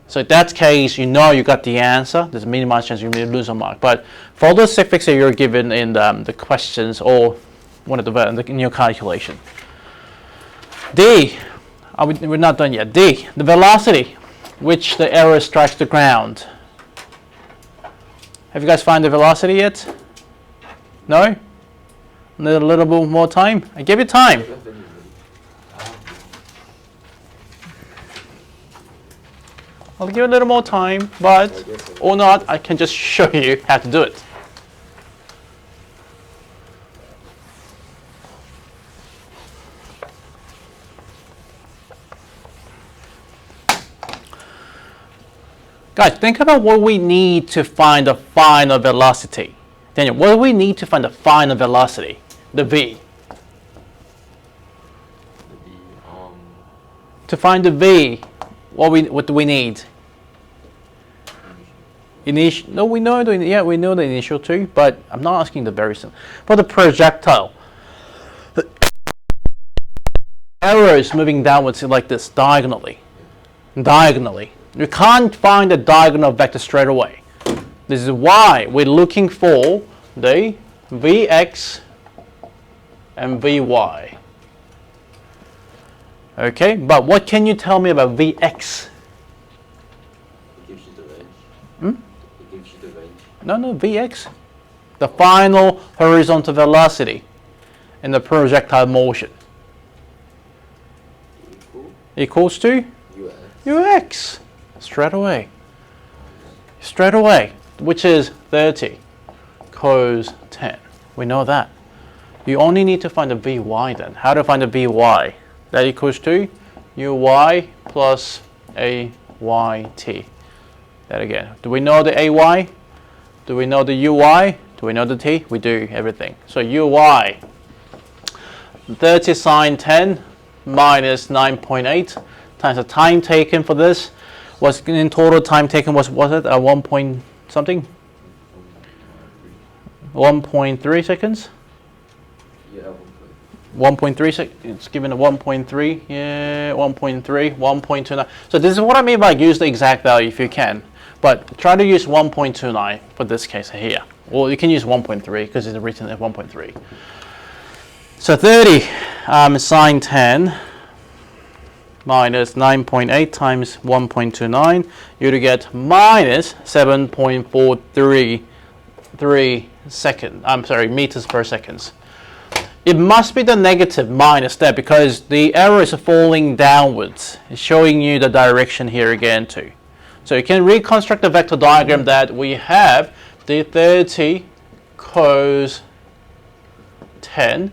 So in that case, you know you got the answer. There's a minimized chance you may lose a mark. But for those sig figs that you're given in the questions or one of in your calculation. D, we're not done yet. D, the velocity which the arrow strikes the ground. Have you guys found the velocity yet? No? Need a little bit more time? I give you time. I'll give you a little more time, but or not, I can just show you how to do it. Guys, think about what we need to find the final velocity. Daniel, what do we need to find the final velocity? The V. To find the V, what do we need? Initial. No, we know we know the initial too, but I'm not asking the very simple. For the projectile, the arrow is moving downwards like this, diagonally. Diagonally. You can't find the diagonal vector straight away. This is why we're looking for the Vx and Vy. Okay, but what can you tell me about Vx? It gives you the range. Hmm? It gives you the range. No, Vx. The final horizontal velocity in the projectile motion. Equals to? Ux. Straight away. Straight away. Which is 30 cos 10. We know that. You only need to find the Vy then. How to find the Vy? That equals to Uy plus Ayt. That again. Do we know the Ay? Do we know the Uy? Do we know the T? We do everything. So Uy, 30 sine 10 minus 9.8 times the time taken for this. Was in total time taken was it a 1 point something? 1.3 seconds? Yeah, 1.3 seconds. It's given a 1.3. Yeah, 1.3, 1.29. So this is what I mean by use the exact value if you can. But try to use 1.29 for this case here. Or you can use 1.3 because it's written at 1.3. So 30 sine 10 minus 9.8 times 1.29, you'd get minus 7.433 meters per second. It must be the negative minus that because the arrow is falling downwards. It's showing you the direction here again too. So you can reconstruct the vector diagram that we have the 30 cos 10.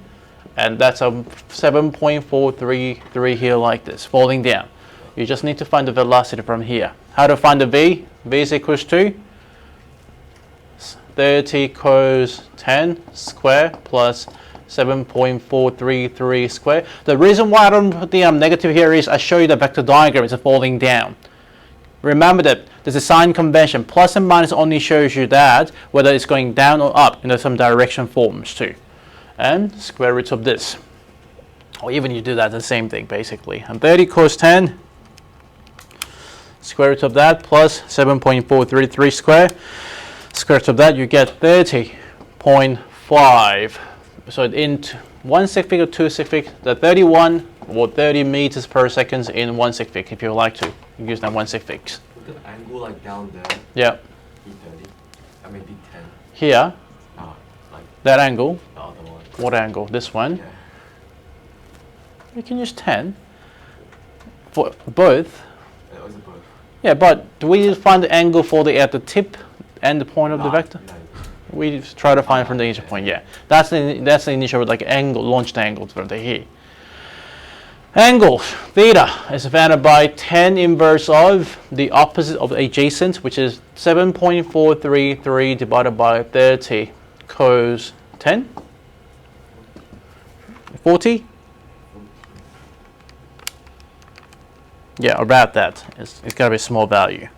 And that's a 7.433 here like this, falling down. You just need to find the velocity from here. How to find the V? V is equals to 30 cos 10 square plus 7.433 square. The reason why I don't put the negative here is I show you the vector diagram is falling down. Remember that there's a sign convention. Plus and minus only shows you that whether it's going down or up in some direction forms too. And square root of this. Or even you do that, the same thing basically. And 30 cos 10, square root of that plus 7.433 square. Square root of that, you get 30.5. So in one sig fig or two sig fig, the 31 or 30 meters per second in one sig fig if you like to. You use that one sig figs. The angle like down there. Yeah. B30. I mean B10. Here, Like that angle. the other one. What angle? This one. Yeah. You can use 10 for both. It was both. Yeah, but do we find the angle for the at the tip and the point of the vector? No. We try to find from the initial point. Yeah, that's the initial like angle, launched angle from the here. Angle theta is divided by tan inverse of the opposite of adjacent, which is 7.433 divided by 30 cos 10. 40? Yeah, about that. It's got to be a small value.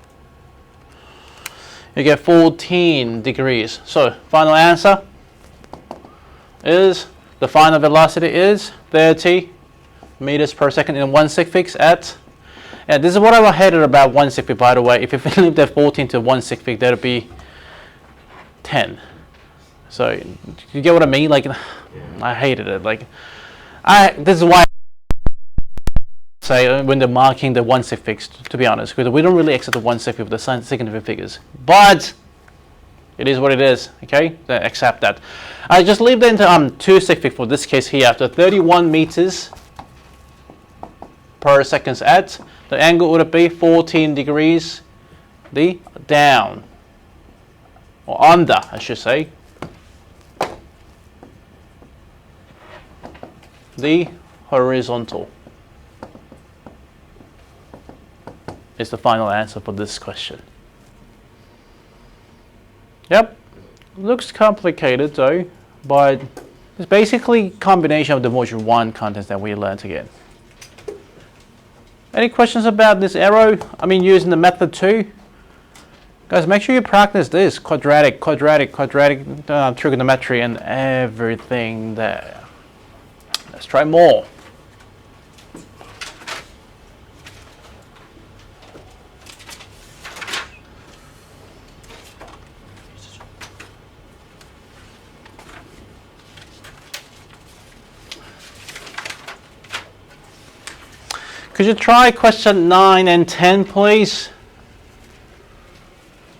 You get 14 degrees. So, final answer, is, the final velocity is 30 meters per second in 1 sig fix at, and this is what I hated about 1 sig fix, by the way. If you flip that 14 to 1 sig fix, that would be 10. So you get what I mean? Like, I hated it. Like, this is why I say when they're marking the 1 sig fix, to be honest, because we don't really accept the 1 sig fix with the significant figures, but it is what it is. Okay, so accept that. I just leave that into 2 sig fix for this case here. After 31 meters per second at, the angle would be 14 degrees the down, or under, I should say, the horizontal is the final answer for this question. Yep, looks complicated though, but it's basically a combination of the module 1 contents that we learned again. Any questions about this arrow? I mean, using the method 2? Guys, make sure you practice this quadratic trigonometry and everything there. Let's try more. Could you try question 9 and 10, please?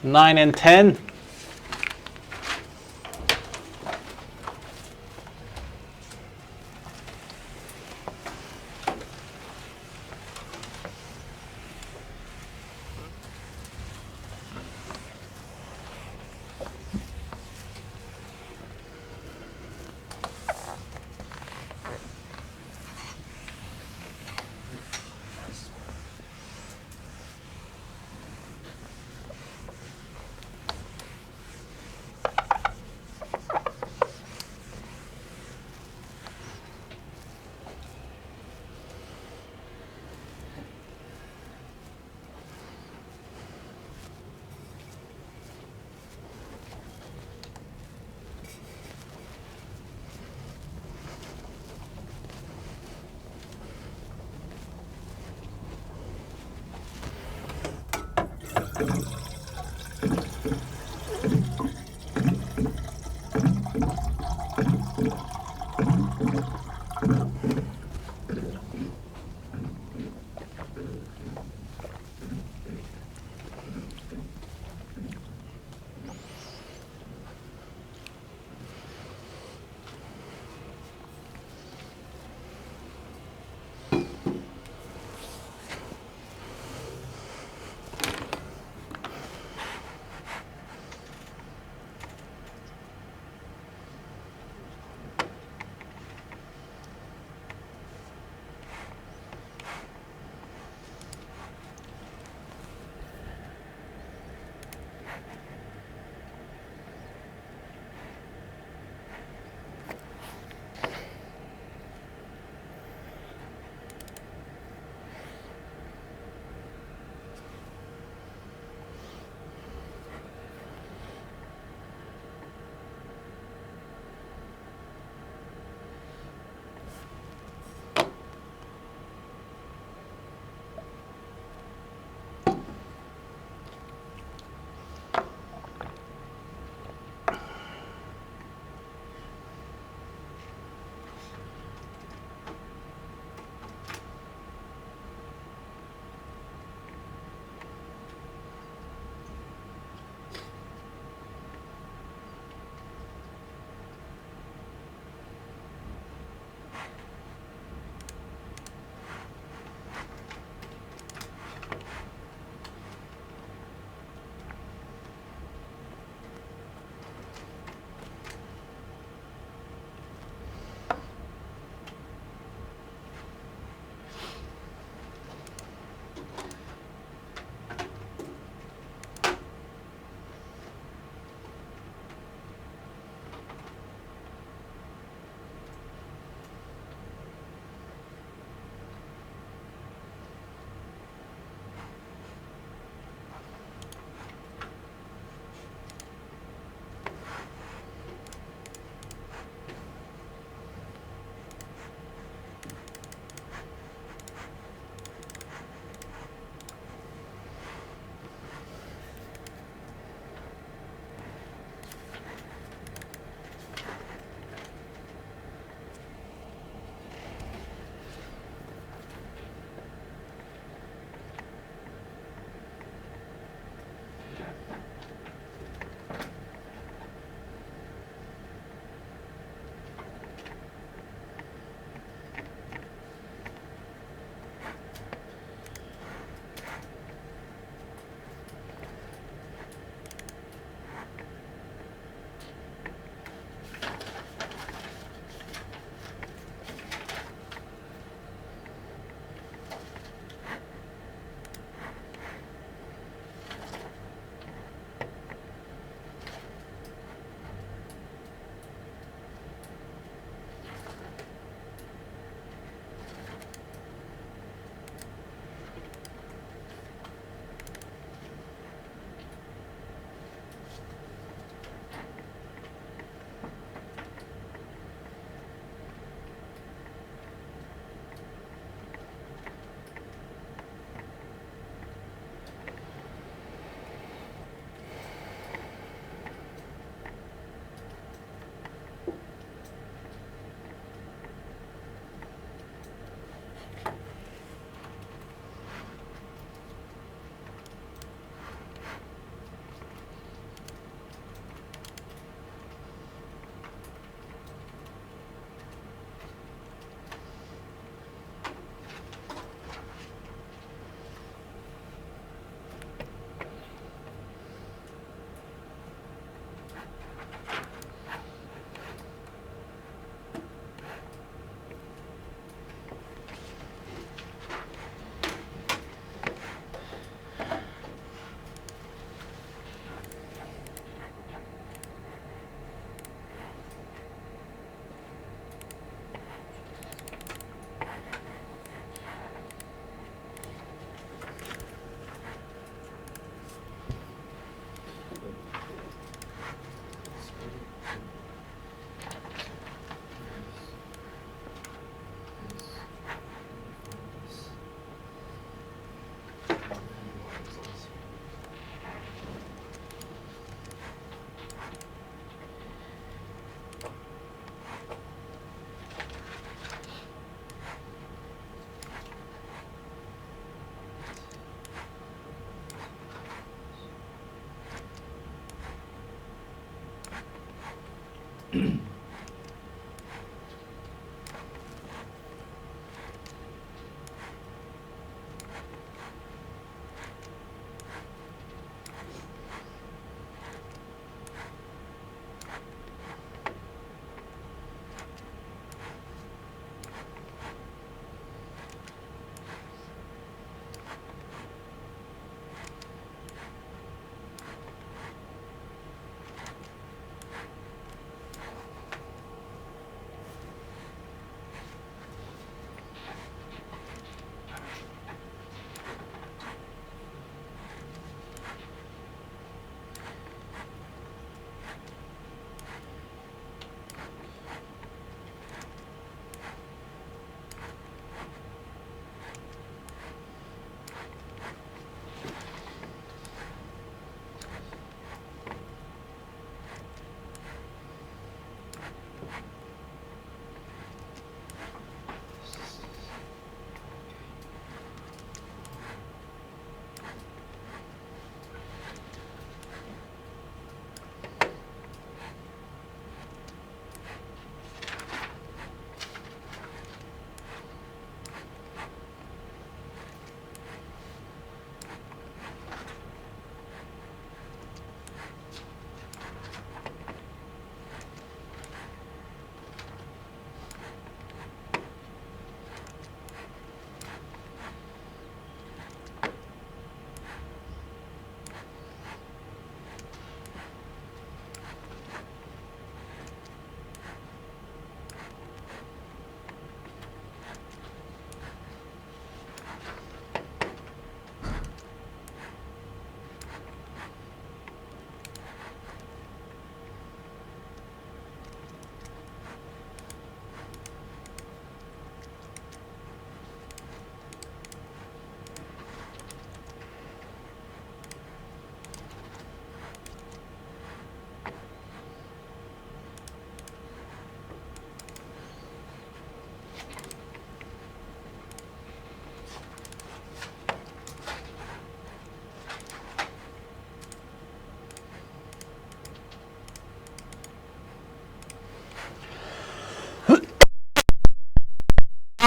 9 and 10.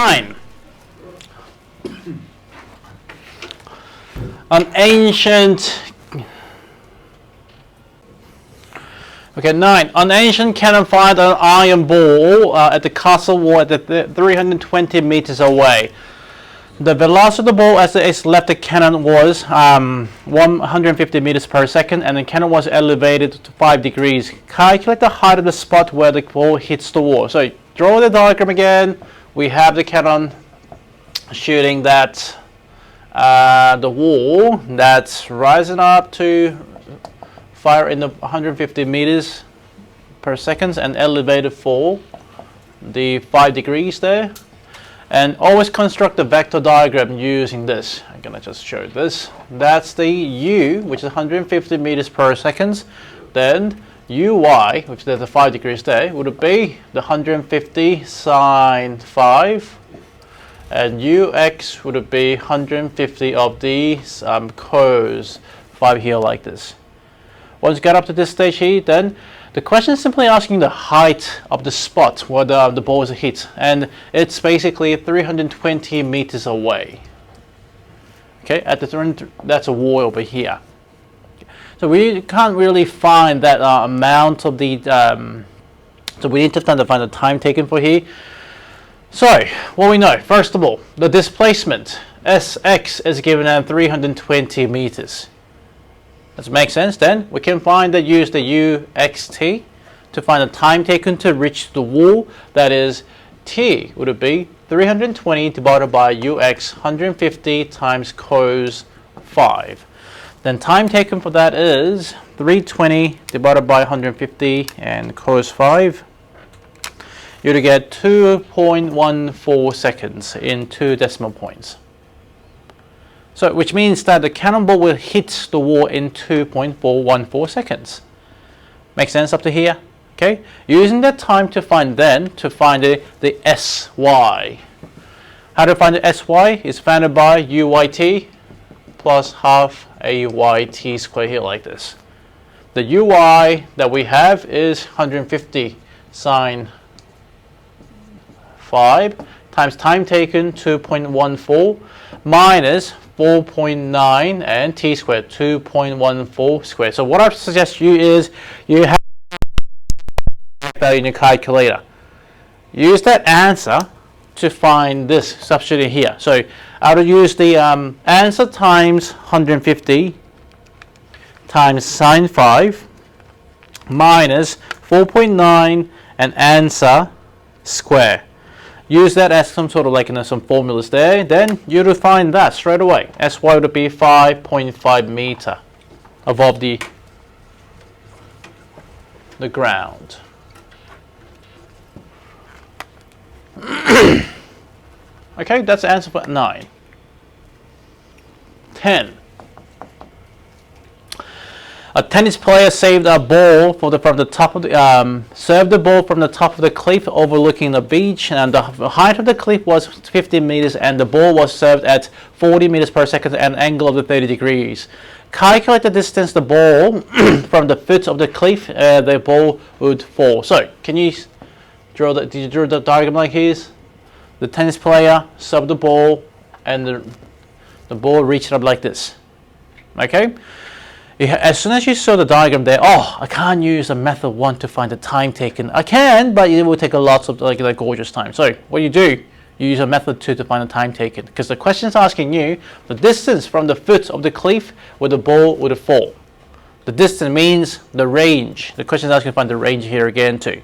9. An ancient. Okay, 9. An ancient cannon fired an iron ball at the castle wall at the 320 meters away. The velocity of the ball as it left the cannon was 150 meters per second, and the cannon was elevated to 5 degrees. Calculate the height of the spot where the ball hits the wall. So draw the diagram again. We have the cannon shooting that the wall that's rising up to fire in the 150 meters per second and elevated for the 5 degrees there. And always construct the vector diagram using this. I'm gonna just show this. That's the U, which is 150 meters per second. Then UY, which is the 5 degrees there, would be the 150 sine 5. And UX would be 150 of the cos 5 here like this. Once you get up to this stage here, then the question is simply asking the height of the spot where the ball is hit, and it's basically 320 meters away. Okay, at the that's a wall over here. So we can't really find that amount of the. So we need to find the time taken for here. So what we know, first of all, the displacement Sx is given at 320 meters. Does it make sense? Then we can use the uxt to find the time taken to reach the wall. That is, t would be 320 divided by ux 150 times cos 5. Then time taken for that is 320 divided by 150 and cos 5. You'd get 2.14 seconds in 2 decimal points. So, which means that the cannonball will hit the wall in 2.414 seconds. Make sense up to here? Okay. Using that time to find the SY. How to find the SY is found by UYT plus half AYT squared here like this. The UY that we have is 150 sine 5 times time taken 2.14 minus 4.9 and t squared 2.14 squared. So what I suggest you is you have value in your calculator. Use that answer to find this substitute here. So I would use the answer times 150 times sine 5 minus 4.9 and answer square. Use that as some sort of like some formulas there. Then you will find that straight away. Sy would be 5.5 meter above the ground. Okay, that's the answer for 9. 10. A tennis player saved a ball from the top of the served the ball from the top of the cliff overlooking the beach, and the height of the cliff was 50 meters, and the ball was served at 40 meters per second at an angle of 30 degrees. Calculate the distance the ball from the foot of the cliff the ball would fall. So, can you draw the? Did you draw the diagram like this? The tennis player served the ball, and the ball reached up like this. Okay. As soon as you saw the diagram there, oh, I can't use a method 1 to find the time taken. I can, but it will take a lot of like gorgeous time. So what you do, you use a method 2 to find the time taken, because the question is asking you the distance from the foot of the cliff where the ball would fall. The distance means the range. The question is asking to find the range here again too.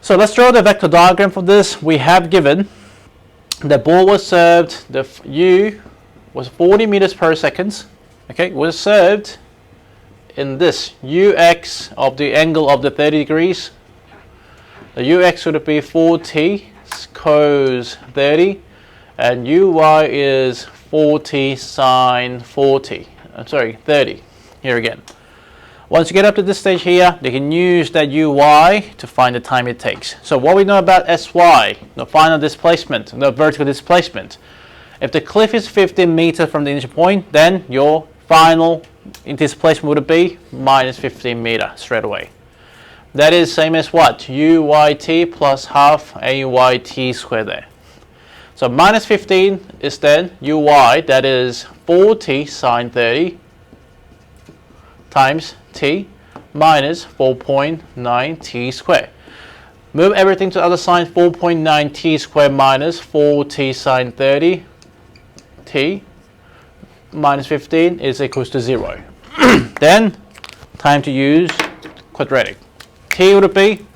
So let's draw the vector diagram for this. We have given the ball was served, the u was 40 meters per second. Okay, was served in this ux of the angle of the 30 degrees. The ux would be 40 cos 30, and uy is 40 sine 40. I'm sorry, 30. Here again. Once you get up to this stage here, you can use that uy to find the time it takes. So what we know about sy, the final displacement, the vertical displacement. If the cliff is 15 meters from the initial point, then your final displacement would be minus 15 meters straight away. That is same as what? Uyt plus half ayt squared there. So minus 15 is then uy, that is 40 sine 30 times t minus 4.9 t squared. Move everything to the other side, 4.9 t squared minus 4t sine 30 t minus 15 is equals to 0. Then, time to use quadratic. T would be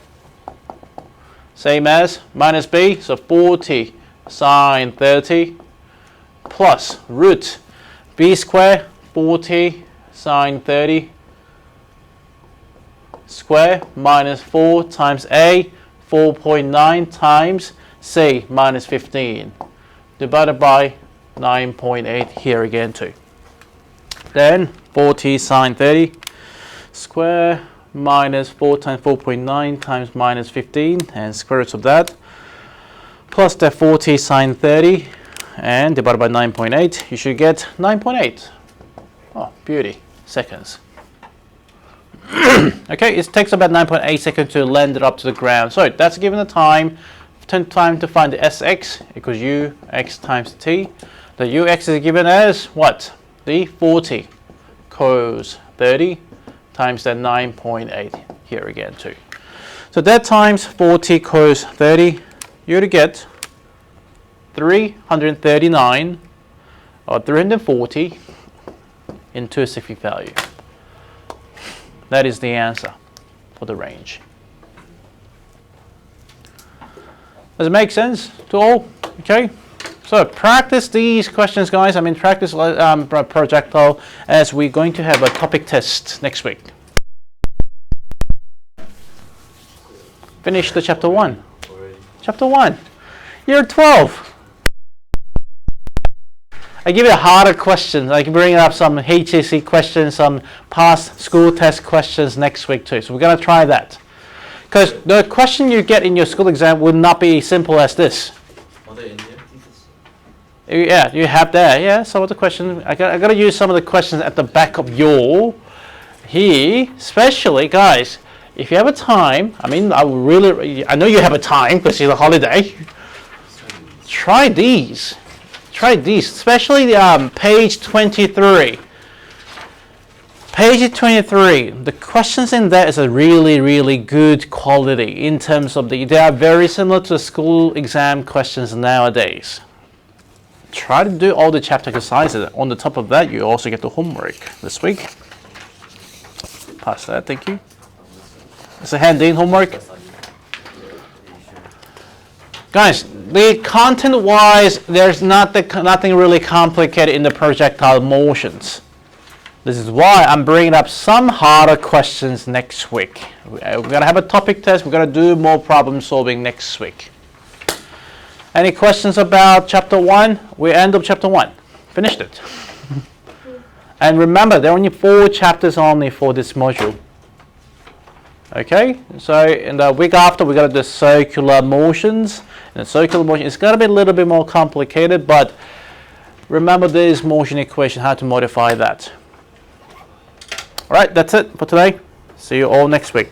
same as minus b, so 40 sine 30 plus root b square 40 sine 30 square minus 4 times a 4.9 times c minus 15 divided by 9.8 here again too. Then 40 sine 30 square minus 4 times 4.9 times minus 15 and square root of that plus the 40 sine 30 and divided by 9.8, you should get 9.8. Oh, beauty. Seconds. Okay, it takes about 9.8 seconds to land it up to the ground. So that's given the time to find the Sx equals Ux times t. The Ux is given as what? The 40 cos 30 times the 9.8 here again too. So that times 40 cos 30, you would get 339 or 340 into a specific value. That is the answer for the range. Does it make sense to all? Okay. So practice these questions, guys. I mean, practice projectile as we're going to have a topic test next week. Finish the chapter 1. Chapter 1. Year 12. I give you a harder questions. I can bring up some HSC questions, some past school test questions next week too. So we're going to try that. Because the question you get in your school exam would not be simple as this. Are they in here? Yeah, you have there. Yeah, some of the questions. I got to use some of the questions at the back of your here, especially guys. if you have a time, I mean, I know you have a time because it's a holiday. Try these. Try these, especially page 23. Page 23, the questions in there is a really, really good quality in terms of they are very similar to the school exam questions nowadays. Try to do all the chapter exercises. On the top of that, you also get the homework this week. Pass that, thank you. It's a hand-in homework. Guys, the content-wise, there's nothing really complicated in the projectile motions. This is why I'm bringing up some harder questions next week. We're going to have a topic test. We're going to do more problem solving next week. Any questions about chapter 1? We end up chapter 1. Finished it. And remember, there are only 4 chapters only for this module. Okay, so in the week after, we're going to do circular motions. And circular motion is going to be a little bit more complicated, but remember this motion equation, how to modify that. All right, that's it for today. See you all next week.